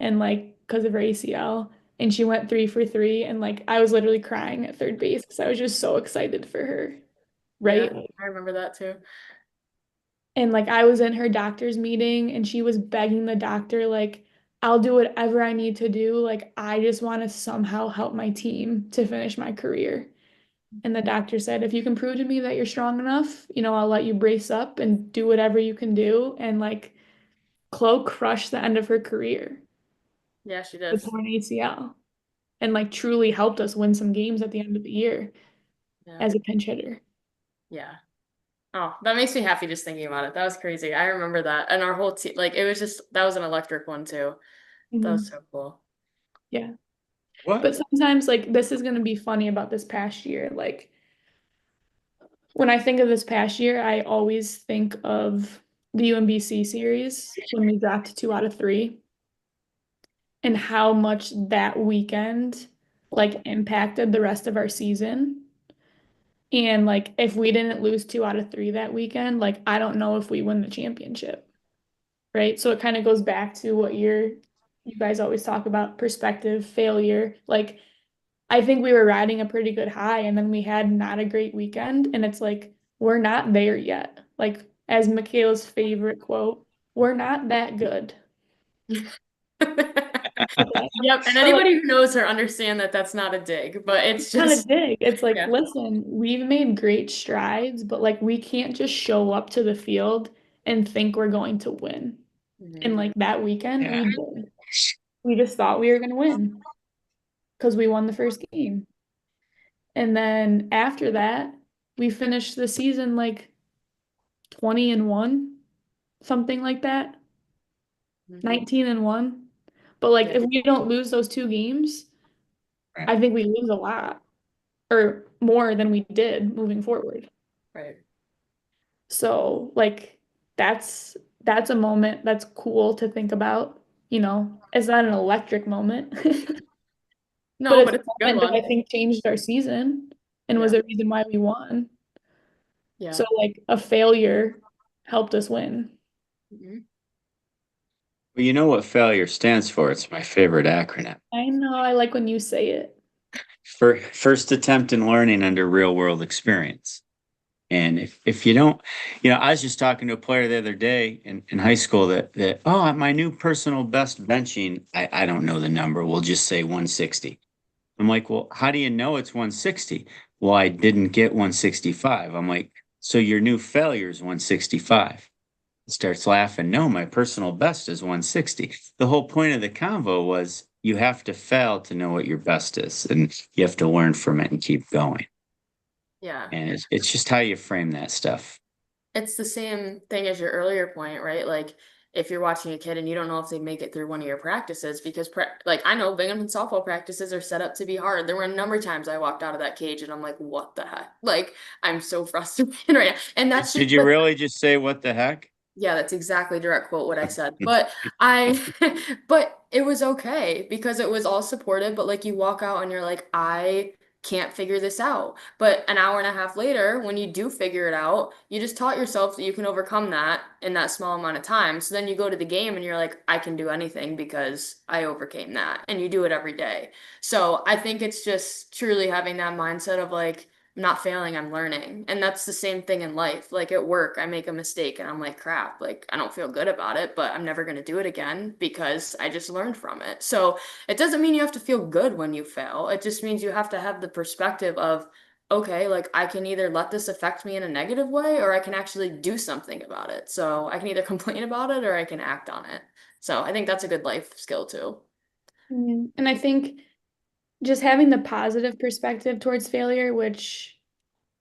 and like because of her ACL and she went 3 for 3 and like I was literally crying at third base because I was just so excited for her, right? Yeah, I remember that too. And like I was in her doctor's meeting and she was begging the doctor like I'll do whatever I need to do. Like I just want to somehow help my team to finish my career. And the doctor said, if you can prove to me that you're strong enough, I'll let you brace up and do whatever you can do. And like Chloe crushed the end of her career Yeah, she did. with torn ACL and like truly helped us win some games at the end of the year Yeah. as a pinch hitter. Yeah. Oh, that makes me happy just thinking about it. That was crazy. I remember that. And our whole team, like, it was just, that was an electric one too. That was Mhm. so cool. Yeah. What? But sometimes like this is going to be funny about this past year. Like when I think of this past year, I always think of the UMBC series when we dropped 2 out of 3 and how much that weekend like impacted the rest of our season. And like if we didn't lose 2 out of 3 that weekend, like I don't know if we win the championship, right? So it kind of goes back to what you guys always talk about perspective, failure. Like I think we were riding a pretty good high and then we had not a great weekend and it's like we're not there yet. Like as Michaela's favorite quote, we're not that good. Yep. And So, like, anybody who knows her understand that that's not a dig, but it's kind of just, big. It's like, yeah. listen, we've made great strides, but like we can't just show up to the field and think we're going to win. Mhm. And like that weekend, Yeah. we did. We just thought we were going to win because we won the first game. And then after that, we finished the season like 20-1, something like that, Mhm. 19-1. But like Yeah. if we don't lose those two games, Right. I think we lose a lot or more than we did moving forward. Right. So like that's a moment that's cool to think about, you know. It's not an electric moment, but No, it's but a it's a good moment that I one. think changed our season and was Yeah. a reason why we won. Yeah. So like a failure helped us win. Mhm. Well, you know what failure stands for? It's my favorite acronym. I know, I like when you say it. For first attempt in learning under real world experience. And if you don't, I was just talking to a player the other day in high school that, oh, my new personal best benching, I don't know the number. We'll just say 160. I'm like, well, how do you know it's 160? Well, I didn't get 165. I'm like, so your new failure is 165. Starts laughing. No, my personal best is 160. The whole point of the convo was you have to fail to know what your best is, and you have to learn from it and keep going. Yeah. And it's just how you frame that stuff. It's the same thing as your earlier point, right? Like if you're watching a kid and you don't know if they make it through one of your practices because like I know Binghamton softball practices are set up to be hard. There were a number of times I walked out of that cage and I'm like, what the heck? Like I'm so frustrated right now. And that's just Did you really just say what the heck? yeah, that's exactly direct quote what I said. But but it was okay because it was all supported. But like you walk out and you're like, I can't figure this out. But an hour and a half later, when you do figure it out, you just taught yourself that you can overcome that in that small amount of time. So then you go to the game and you're like, I can do anything because I overcame that. And you do it every day. So I think it's just truly having that mindset of like, I'm not failing, I'm learning. And that's the same thing in life. Like at work, I make a mistake and I'm like, crap, like I don't feel good about it, but I'm never going to do it again because I just learned from it. So it doesn't mean you have to feel good when you fail. It just means you have to have the perspective of, okay, like I can either let this affect me in a negative way or I can actually do something about it. So I can either complain about it or I can act on it. So I think that's a good life skill too. And I think just having the positive perspective towards failure, which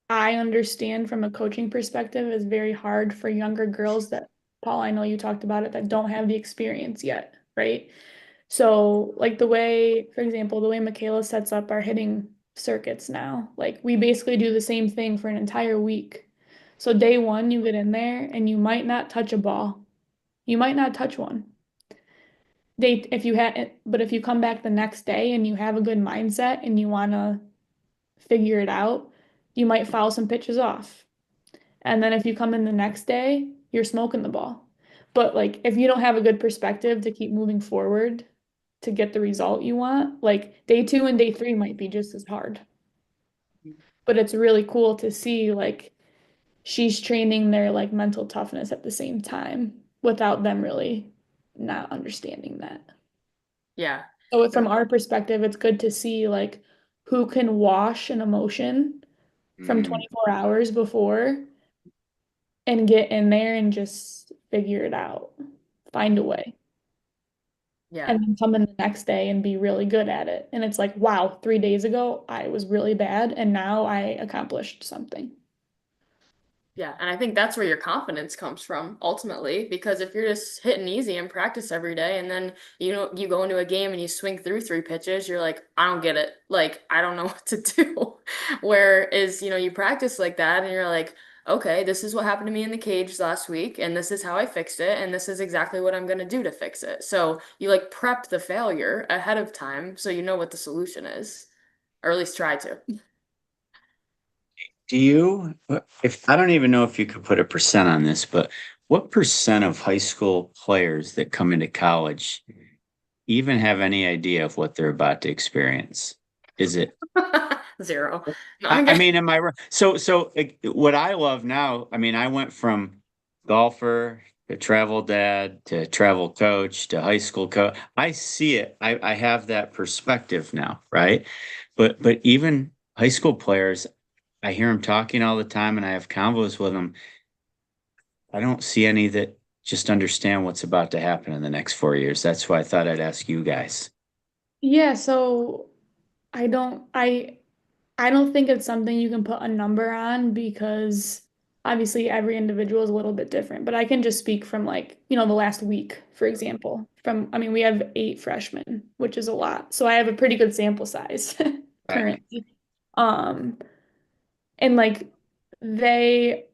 I understand from a coaching perspective, is very hard for younger girls that, Paul, I know you talked about it, that don't have the experience yet, right? So, like the way, for example, the way Michaela sets up our hitting circuits now, like we basically do the same thing for an entire week. So, day one, you get in there and you might not touch a ball. You might not touch one. If you had, but if you come back the next day and you have a good mindset and you want to figure it out, you might foul some pitches off. And then if you come in the next day, you're smoking the ball. But like if you don't have a good perspective to keep moving forward to get the result you want, like day two and day three might be just as hard. But it's really cool to see like she's training their like mental toughness at the same time without them really not understanding that. Yeah. So from our perspective, it's good to see like who can wash an emotion from Mm, 24 hours before and get in there and just figure it out, find a way, Yeah. and then come in the next day and be really good at it. And it's like, wow, 3 days ago I was really bad, and now I accomplished something. Yeah, and I think that's where your confidence comes from ultimately, because if you're just hitting easy and practice every day, and then you go into a game and you swing through three pitches, you're like, I don't get it. Like, I don't know what to do. Whereas, you practice like that and you're like, okay, this is what happened to me in the cage last week, and this is how I fixed it, and this is exactly what I'm gonna do to fix it. So you like prep the failure ahead of time so you know what the solution is, or at least try to. do you, if I don't even know if you could put a percent on this, but what percent of high school players that come into college even have any idea of what they're about to experience? Is it Zero. No, I, I'm I good. mean, am I right? So what I love now, I mean, I went from golfer to travel dad to travel coach to high school coach. I see it. I have that perspective now, right? But even high school players, I hear them talking all the time and I have convos with them. I don't see any that just understand what's about to happen in the next 4 years. That's why I thought I'd ask you guys. Yeah, so I don't think it's something you can put a number on because obviously every individual is a little bit different. But I can just speak from like, the last week, for example. I mean, we have 8 freshmen, which is a lot. So I have a pretty good sample size Right. currently. Um, and like they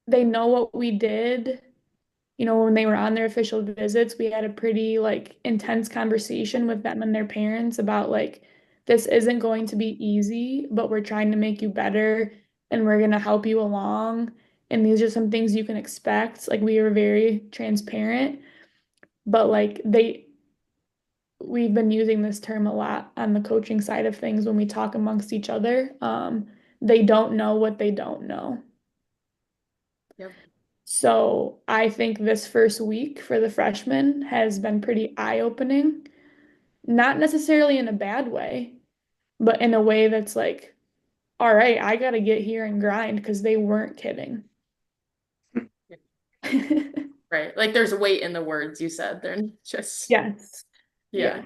they know what we did. When they were on their official visits, we had a pretty like intense conversation with them and their parents about like this isn't going to be easy, but we're trying to make you better and we're going to help you along. And these are some things you can expect. Like we were very transparent, but like we've been using this term a lot on the coaching side of things when we talk amongst each other. They don't know what they don't know. Yep. So I think this first week for the freshmen has been pretty eye-opening, not necessarily in a bad way, but in a way that's like, all right, I got to get here and grind because they weren't kidding. Right. Like there's weight in the words you said. They're not just, Yes. yeah.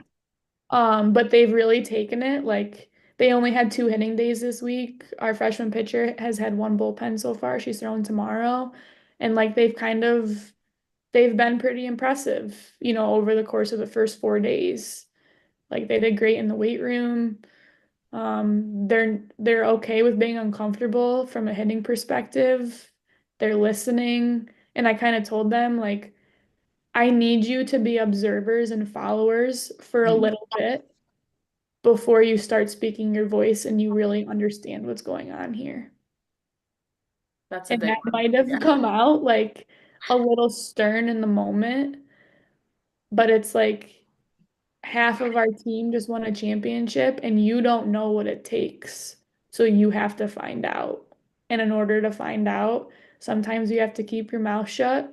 Yeah. But they've really taken it. Like they only had 2 hitting days this week. Our freshman pitcher has had 1 bullpen so far. She's throwing tomorrow. And like they've been pretty impressive, over the course of the first 4 days. Like they did great in the weight room. They're okay with being uncomfortable from a hitting perspective. They're listening. And I kind of told them like, I need you to be observers and followers for a little bit before you start speaking your voice and you really understand what's going on here. That's a And big that one. might have Yeah. come out like a little stern in the moment, but it's like half of our team just won a championship and you don't know what it takes. So you have to find out. And in order to find out, sometimes you have to keep your mouth shut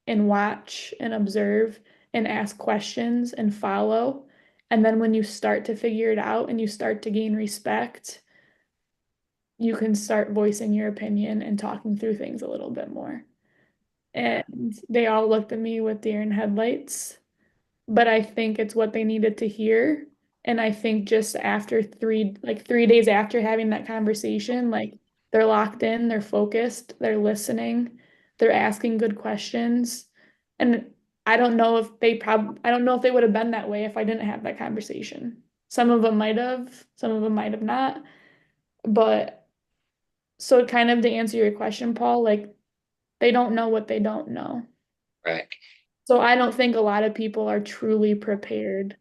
and watch and observe and ask questions and follow. And then when you start to figure it out and you start to gain respect, you can start voicing your opinion and talking through things a little bit more. And they all looked at me with deer in headlights, but I think it's what they needed to hear. And I think just after 3 days after having that conversation, like they're locked in, they're focused, they're listening, they're asking good questions. And I don't know if they would have been that way if I didn't have that conversation. Some of them might have, some of them might have not. But so kind of to answer your question, Paul, like they don't know what they don't know. Right. So I don't think a lot of people are truly prepared.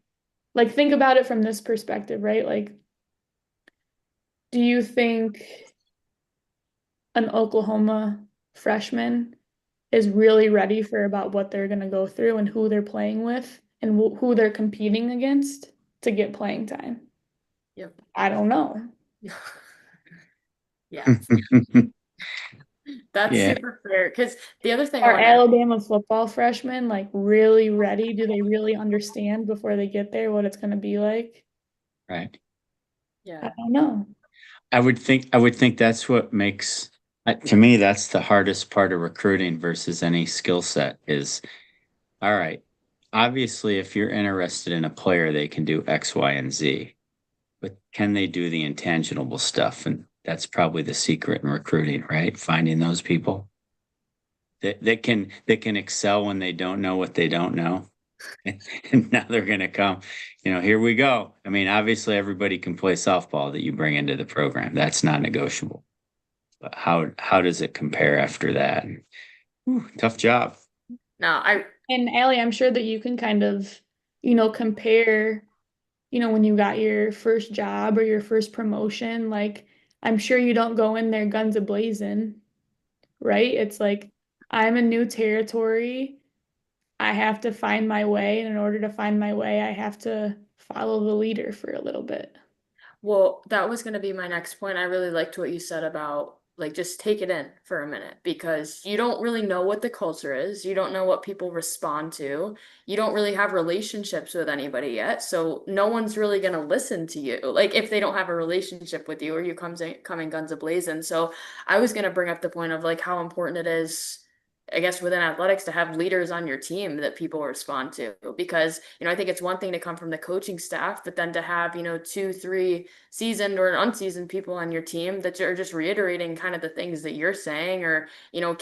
Like think about it from this perspective, right? Like, do you think an Oklahoma freshman is really ready for about what they're going to go through and who they're playing with and who they're competing against to get playing time? Yep. I don't know. Yeah. That's Yeah. super fair. Because the other thing I Are want to ask, Alabama football freshmen like really ready? Do they really understand before they get there what it's going to be like? Right. I yeah. don't know. I would think that's what makes to me that's the hardest part of recruiting versus any skill set is all right. Obviously, if you're interested in a player, they can do X, Y, and Z, but can they do the intangible stuff? And that's probably the secret in recruiting, right? Finding those people that can excel when they don't know what they don't know. And now they're going to come, here we go. I mean, obviously everybody can play softball that you bring into the program. That's not negotiable. But how does it compare after that? Whew, tough job. No, And Allie, I'm sure that you can kind of, compare, when you got your first job or your first promotion, like I'm sure you don't go in there guns a-blazing, right? It's like I'm a new territory. I have to find my way, and in order to find my way, I have to follow the leader for a little bit. well, that was going to be my next point. I really liked what you said about like just take it in for a minute because you don't really know what the culture is. You don't know what people respond to. You don't really have relationships with anybody yet. So no one's really going to listen to you. Like if they don't have a relationship with you or you come in guns a-blazing. So I was going to bring up the point of like how important it is, I guess, within athletics to have leaders on your team that people respond to because, I think it's one thing to come from the coaching staff, but then to have, two, three seasoned or unseasoned people on your team that are just reiterating kind of the things that you're saying or,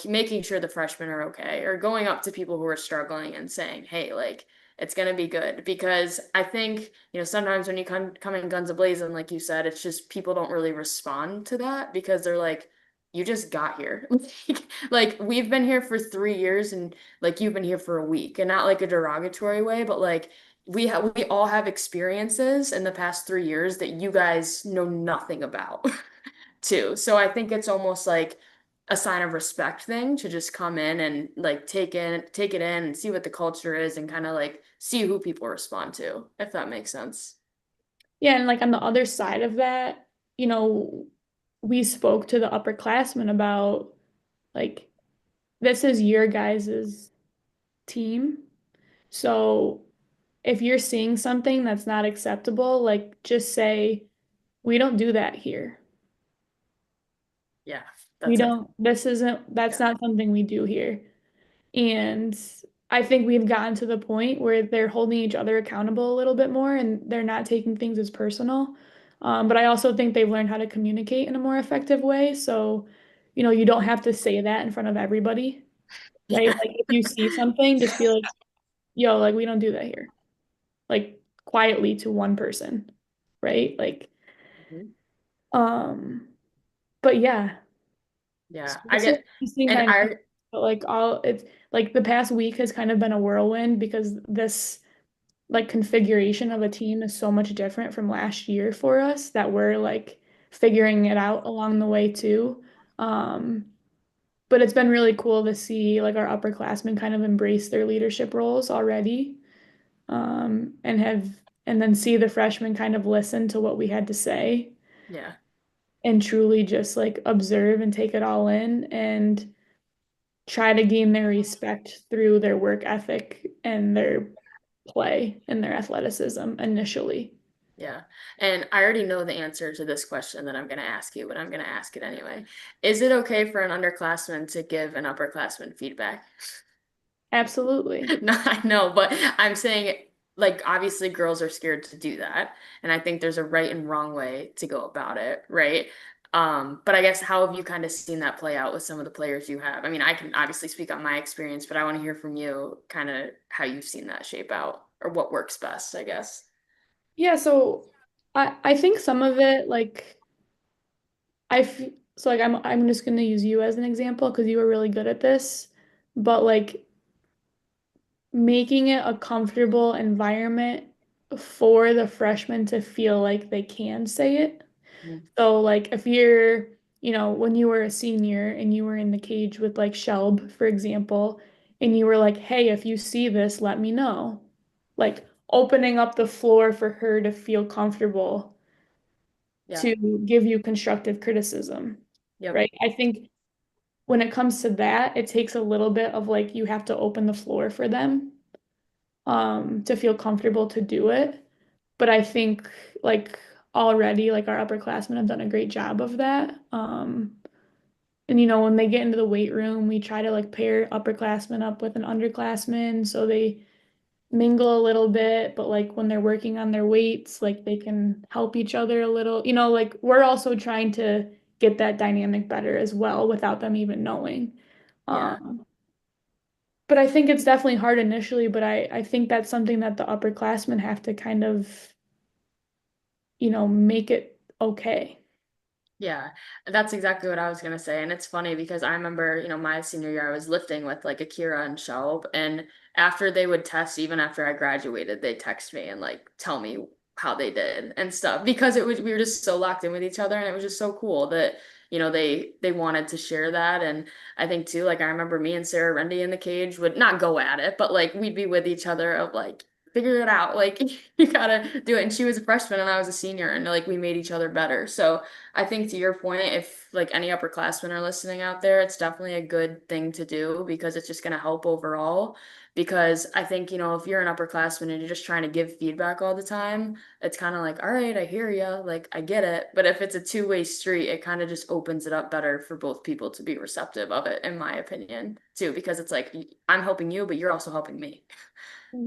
making sure the freshmen are okay or going up to people who are struggling and saying, hey, like, it's going to be good because I think, sometimes when you come in guns a-blazing, like you said, it's just people don't really respond to that because they're like, you just got here. Like we've been here for 3 years and like you've been here for a week and not like a derogatory way, but like we all have experiences in the past 3 years that you guys know nothing about too. So I think it's almost like a sign of respect thing to just come in and like take it in and see what the culture is and kind of like see who people respond to, if that makes sense. Yeah, and like on the other side of that, you know, we spoke to the upperclassmen about like this is your guys's team. So if you're seeing something that's not acceptable, like just say, we don't do that here. Yeah, We that's a don't, this isn't, that's yeah. not something we do here. And I think we've gotten to the point where they're holding each other accountable a little bit more and they're not taking things as personal. But I also think they've learned how to communicate in a more effective way. So, you don't have to say that in front of everybody, right? Yeah. Like if you see something, just be like, yo, like we don't do that here. Like quietly to one person, right? Like, Mhm. um, but yeah, Yeah, so I it's an get interesting and kind of, I but like all it's like the past week has kind of been a whirlwind because this like configuration of a team is so much different from last year for us that we're like figuring it out along the way too. Um, but it's been really cool to see like our upperclassmen kind of embrace their leadership roles already, and have and then see the freshmen kind of listen to what we had to say yeah. and truly just like observe and take it all in and try to gain their respect through their work ethic and their play and their athleticism initially. Yeah. And I already know the answer to this question that I'm going to ask you, but I'm going to ask it anyway. Is it okay for an underclassman to give an upperclassman feedback? Absolutely. No, I know, but I'm saying like obviously girls are scared to do that, and I think there's a right and wrong way to go about it, right? But I guess how have you kind of seen that play out with some of the players you have? I mean, I can obviously speak on my experience, but I want to hear from you kind of how you've seen that shape out or what works best, I guess. Yeah, so I think some of it like I f so like I'm just gonna use you as an example because you were really good at this, but like making it a comfortable environment for the freshmen to feel like they can say it. Mm. So like if you're, when you were a senior and you were in the cage with like Shelb, for example, and you were like, hey, if you see this, let me know. Like opening up the floor for her to feel comfortable Yeah. to give you constructive criticism, Yep. right? I think when it comes to that, it takes a little bit of like you have to open the floor for them to feel comfortable to do it. But I think like already like our upperclassmen have done a great job of that. And when they get into the weight room, we try to like pair upperclassmen up with an underclassman so they mingle a little bit, but like when they're working on their weights, like they can help each other a little. Like we're also trying to get that dynamic better as well without them even knowing. Yeah. Um, but I think it's definitely hard initially, but I think that's something that the upperclassmen have to kind of, make it okay. Yeah, that's exactly what I was gonna say. And it's funny because I remember, my senior year, I was lifting with like Akira and Shelb, and after they would test, even after I graduated, they text me and like tell me how they did and stuff because it was we were just so locked in with each other, and it was just so cool that they wanted to share that. And I think too, like I remember me and Sarah Rendy in the cage would not go at it, but like we'd be with each other of like figure it out, like you gotta do it. And she was a freshman and I was a senior, and like we made each other better. So. I think to your point, if like any upperclassmen are listening out there, it's definitely a good thing to do because it's just going to help overall. Because I think, if you're an upperclassman and you're just trying to give feedback all the time, it's kind of like, all right, I hear you, like I get it. But if it's a two-way street, it kind of just opens it up better for both people to be receptive of it, in my opinion, too, because it's like I'm helping you, but you're also helping me.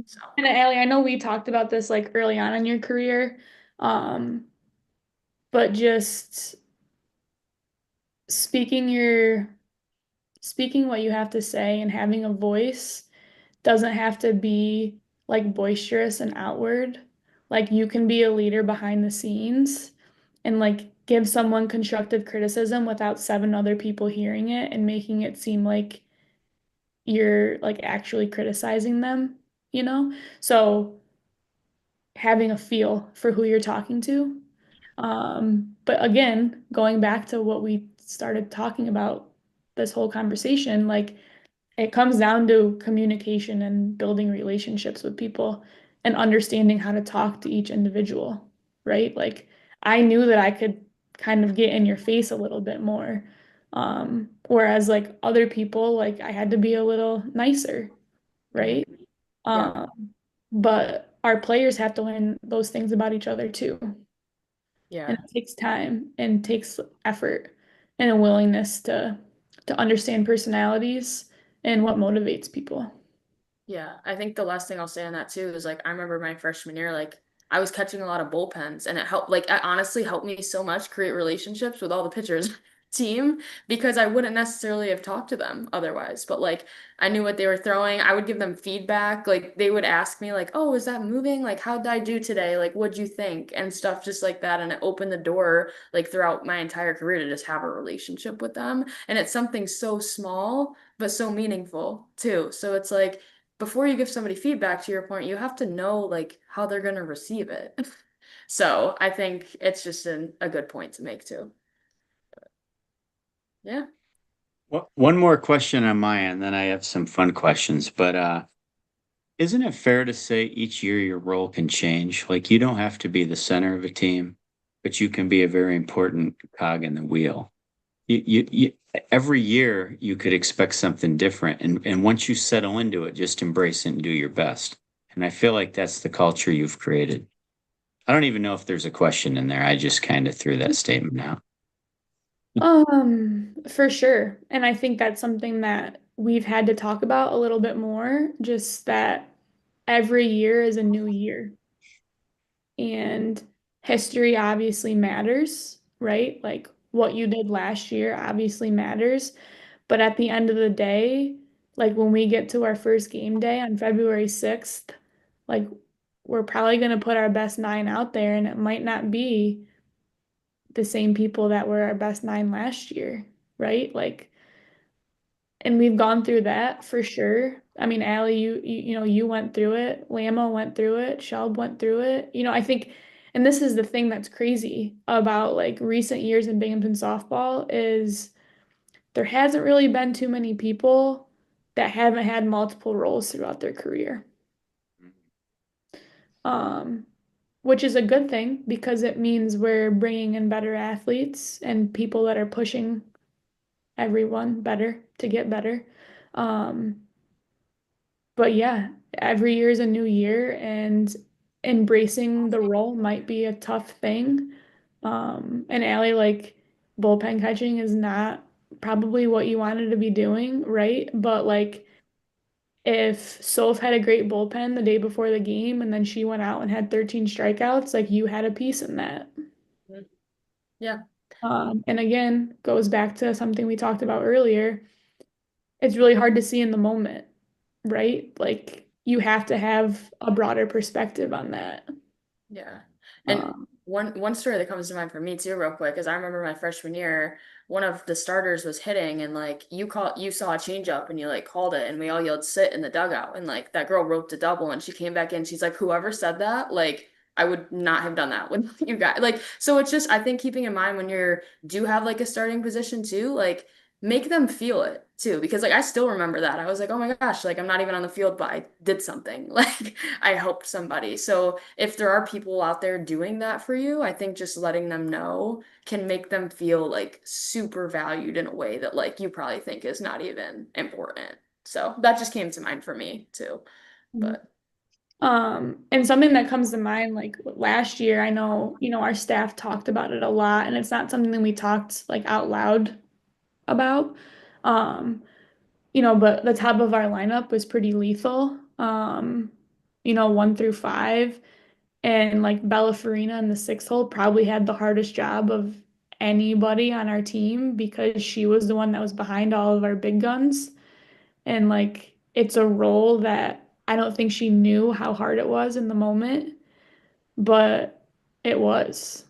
So, And Allie, I know we talked about this like early on in your career, um, but just speaking your speaking what you have to say and having a voice doesn't have to be like boisterous and outward. Like you can be a leader behind the scenes and like give someone constructive criticism without seven other people hearing it and making it seem like you're like actually criticizing them, you know? So having a feel for who you're talking to. But again, going back to what we started talking about this whole conversation, like it comes down to communication and building relationships with people and understanding how to talk to each individual, right? Like I knew that I could kind of get in your face a little bit more. Whereas like other people, like I had to be a little nicer, mhm. right? Yeah, But our players have to learn those things about each other too. And yeah. it takes time and takes effort and a willingness to understand personalities and what motivates people. Yeah, I think the last thing I'll say on that too is like I remember my freshman year, like I was catching a lot of bullpens and it helped like it honestly helped me so much create relationships with all the pitchers team because I wouldn't necessarily have talked to them otherwise. But like I knew what they were throwing. I would give them feedback. Like they would ask me like, "Oh, is that moving? Like how'd I do today? Like what'd you think?" and stuff just like that. And it opened the door like throughout my entire career to just have a relationship with them. And it's something so small but so meaningful too. So it's like before you give somebody feedback, to your point, you have to know like how they're going to receive it. So I think it's just a good point to make too. Yeah. One more question on my end, then I have some fun questions. But isn't it fair to say each year your role can change? Like you don't have to be the center of a team, but you can be a very important cog in the wheel. You every year you could expect something different, and once you settle into it, just embrace it and do your best. And I feel like that's the culture you've created. I don't even know if there's a question in there. I just kind of threw that statement out. For sure. And I think that's something that we've had to talk about a little bit more, just that every year is a new year. And history obviously matters, right? Like what you did last year obviously matters. But at the end of the day, like when we get to our first game day on February 6th, like we're probably going to put our best nine out there, and it might not be the same people that were our best nine last year, right? Like, and we've gone through that for sure. I mean, Allie, you went through it. Lamo went through it. Shelb went through it. I think, and this is the thing that's crazy about like recent years in Binghamton softball is there hasn't really been too many people that haven't had multiple roles throughout their career. Um, which is a good thing because it means we're bringing in better athletes and people that are pushing everyone better to get better. Um, but yeah, every year is a new year, and embracing the role might be a tough thing. And Allie, like bullpen catching is not probably what you wanted to be doing, right? But like if Soph had a great bullpen the day before the game and then she went out and had 13 strikeouts, like you had a piece in that. Mhm. Yeah. And again, goes back to something we talked about earlier. It's really hard to see in the moment, right? Like you have to have a broader perspective on that. Yeah. And Um, one story that comes to mind for me too, real quick, is I remember my freshman year, one of the starters was hitting and like you saw a changeup and you like called it and we all yelled sit in the dugout and like that girl roped a double and she came back in. She's like, whoever said that, like I would not have done that with you guys. Like, so it's just I think keeping in mind when you're do have like a starting position too, like make them feel it too. Because like I still remember that. I was like, oh my gosh, like I'm not even on the field, but I did something. Like I helped somebody. So if there are people out there doing that for you, I think just letting them know can make them feel like super valued in a way that like you probably think is not even important. So that just came to mind for me too. But And something that comes to mind, like last year, I know, our staff talked about it a lot, and it's not something that we talked like out loud about. Um, but the top of our lineup was pretty lethal. 1 through 5. And like Bella Farina in the sixth hole probably had the hardest job of anybody on our team because she was the one that was behind all of our big guns. And like it's a role that I don't think she knew how hard it was in the moment, but it was.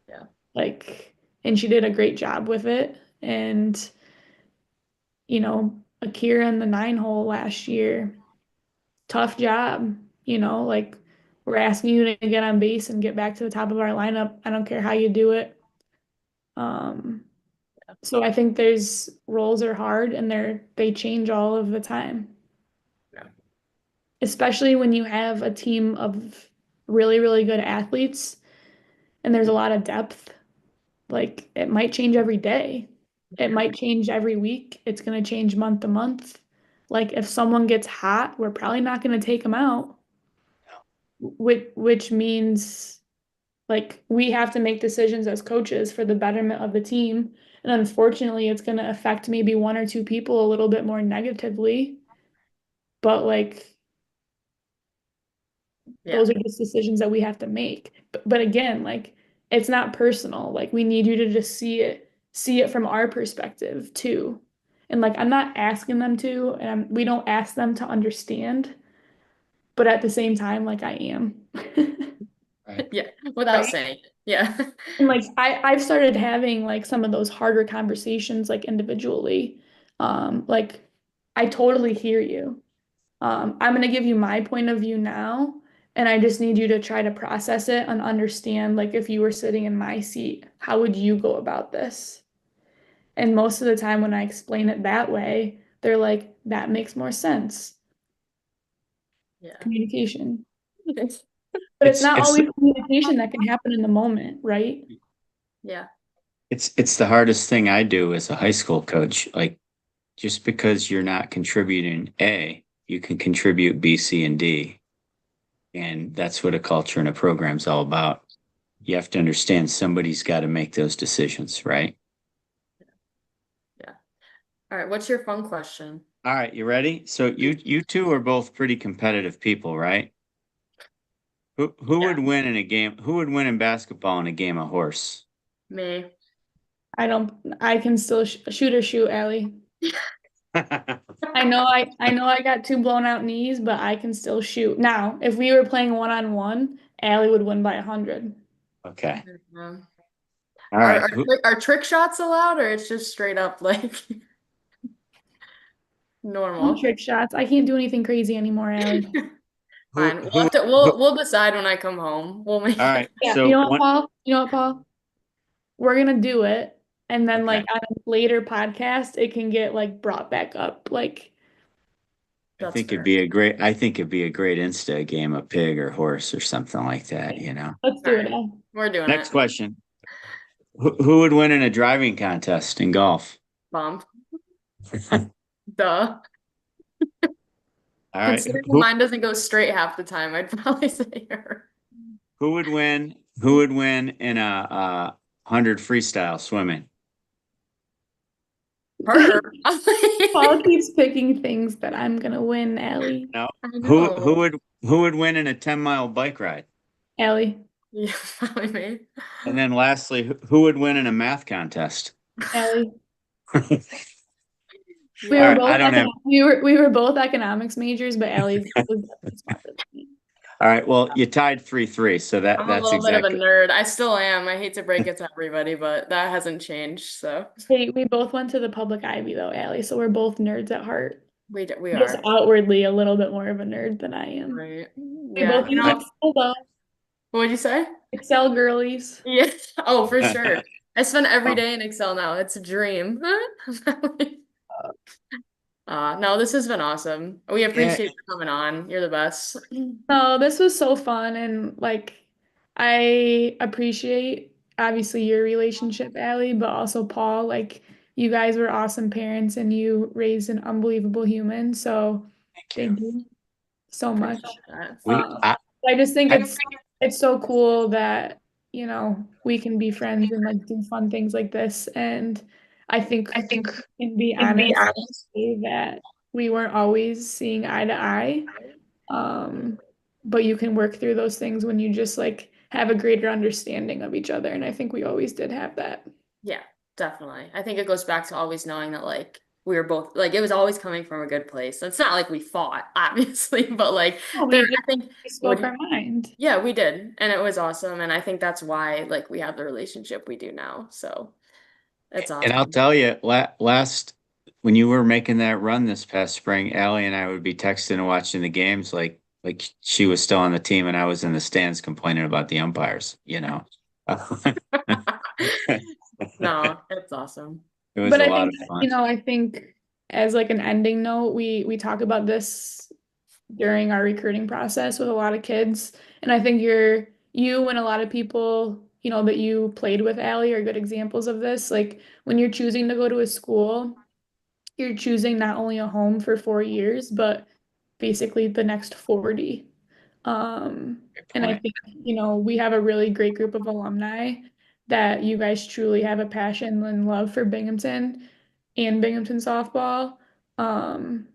yeah. Like, and she did a great job with it. And, Akira in the 9 hole last year, tough job, like we're asking you to get on base and get back to the top of our lineup. I don't care how you do it. Um, so I think there's roles are hard and they change all of the time. Yeah. Especially when you have a team of really, really good athletes and there's a lot of depth. Like it might change every day. It might change every week. It's going to change month to month. Like if someone gets hot, we're probably not going to take them out, which means like we have to make decisions as coaches for the betterment of the team. And unfortunately, it's going to affect maybe 1 or 2 people a little bit more negatively. But like Yeah. those are just decisions that we have to make. But again, like it's not personal. Like we need you to just see it from our perspective too. And like I'm not asking them to, and we don't ask them to understand, but at the same time, like I am. Right. Yeah. Without Right. saying it. Yeah. And like I've started having like some of those harder conversations like individually. Like I totally hear you. I'm gonna give you my point of view now, and I just need you to try to process it and understand like if you were sitting in my seat, how would you go about this? And most of the time when I explain it that way, they're like, that makes more sense. Yeah. Communication. It's- But it's It's not it's always communication that can happen in the moment, right? Yeah. it's the hardest thing I do as a high school coach. Like just because you're not contributing A, you can contribute B, C, and D. And that's what a culture and a program's all about. You have to understand somebody's got to make those decisions, right? Yeah. All right. What's your fun question? All right, you ready? So you two are both pretty competitive people, right? Who Yeah. would win in a game? Who would win in basketball in a game of horse? Me. I can still shoot or shoot, Allie. I know I got 2 blown out knees, but I can still shoot. Now, if we were playing 1-on-1, Allie would win by 100. Okay. Um, All are, right. are are trick shots allowed or it's just straight up like No normal? trick shots. I can't do anything crazy anymore, Allie. Who Fine. We'll who have to who we'll decide when I come home. We'll make all it. right. Yeah, So one You know what, Paul? We're gonna do it, and then like okay. on a later podcast, it can get like brought back up. Like, That's fair. I think it'd be a great Insta game of pig or horse or something like that, you know. let's All do it, right. Al. We're doing Next it. question. Who would win in a driving contest in golf? Bump. Duh. All right. Considering mine doesn't go straight half the time, I'd probably say her. Who would win? Who would win in a 100 freestyle swimming? Her. Paul keeps picking things that I'm gonna win, Allie. No. I Who know. who would win in a 10-mile bike ride? Allie, Yeah, probably me. And then lastly, who would win in a math contest? Allie. All We Yeah. were right, both I don't have. we were both economics majors, but Allie was definitely smarter than me. All right, well, you tied 3-3, so I'm a that's little bit of a exactly. nerd. I still am. I hate to break it to everybody, but that hasn't changed. So Hey, we both went to the public Ivy though, Allie, so we're both nerds at heart. we Just are. outwardly a little bit more of a nerd than I am. Right. We both Yeah. use I, Excel though. What would you say? Excel girlies. Yeah. Oh, for sure. I spend every Um, day in Excel now. It's a dream. No, this has been awesome. We yeah, appreciate you coming on. You're the best. No, this was so fun and like I appreciate obviously your relationship, Allie, but also Paul. Like you guys were awesome parents and you raised an unbelievable human. So thank you. thank you so much. Appreciate that. We, Um, I just think it's so cool that, you know, we can be friends and like do fun things like this. And I think we can be honest, say that we weren't always seeing eye to eye. Um, but you can work through those things when you just like have a greater understanding of each other. And I think we always did have that. Yeah, definitely. I think it goes back to always knowing that like we were both like it was always coming from a good place. It's not like we fought, obviously, but like Oh, there, we just I think what spoke our mind. yeah, we did. And it was awesome. And I think that's why like we have the relationship we do now. So it's and I'll awesome. tell you, last when you were making that run this past spring, Allie and I would be texting and watching the games like she was still on the team and I was in the stands complaining about the umpires, you know. No, it's awesome. It was But a I lot think, of fun. you know, I think as like an ending note, we talk about this during our recruiting process with a lot of kids. And I think you and a lot of people, you know, that you played with, Allie, are good examples of this. Like when you're choosing to go to a school, you're choosing not only a home for 4 years, but basically the next 40. Great And I point. think, you know, we have a really great group of alumni that you guys truly have a passion and love for Binghamton and Binghamton softball. Um,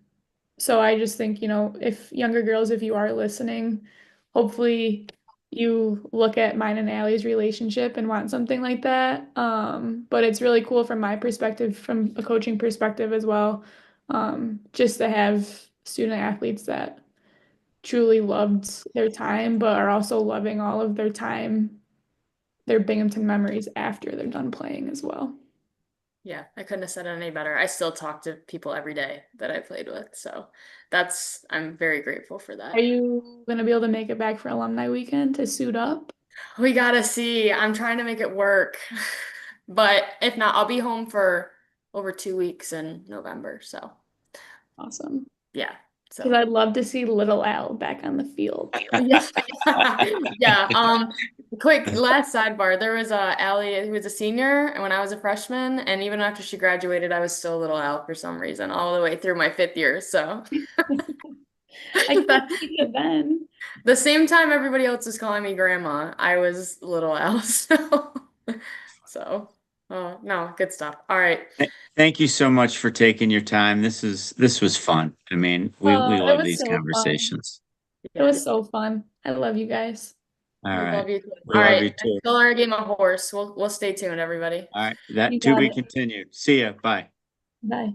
so I just think, you know, if younger girls, if you are listening, hopefully you look at mine and Allie's relationship and want something like that. But it's really cool from my perspective, from a coaching perspective as well, just to have student athletes that truly loved their time, but are also loving all of their time, their Binghamton memories after they're done playing as well. Yeah, I couldn't have said it any better. I still talk to people every day that I played with. So that's, I'm very grateful for Are that. you going to be able to make it back for alumni weekend to suit up? We gotta see. I'm trying to make it work. But if not, I'll be home for over 2 weeks in November. So Awesome. yeah. Because So I'd love to see little Al back on the field. yeah. Yeah. Quick last sidebar. There was Allie who was a senior and when I was a freshman, and even after she graduated, I was still a little Al for some reason, all the way through my 5th year. So I can't that see it then. the same time everybody else was calling me grandma, I was little Al. So, oh no, good stuff. All right. Thank you so much for taking your time. This was fun. I mean, we Oh, it love was these so fun. conversations. It Yeah. was so fun. I love you guys. All We right. love you too. We All love right. you too. Until our game of horse. We'll stay tuned, everybody. All right. That You to got be it. continued. See ya. Bye. Bye.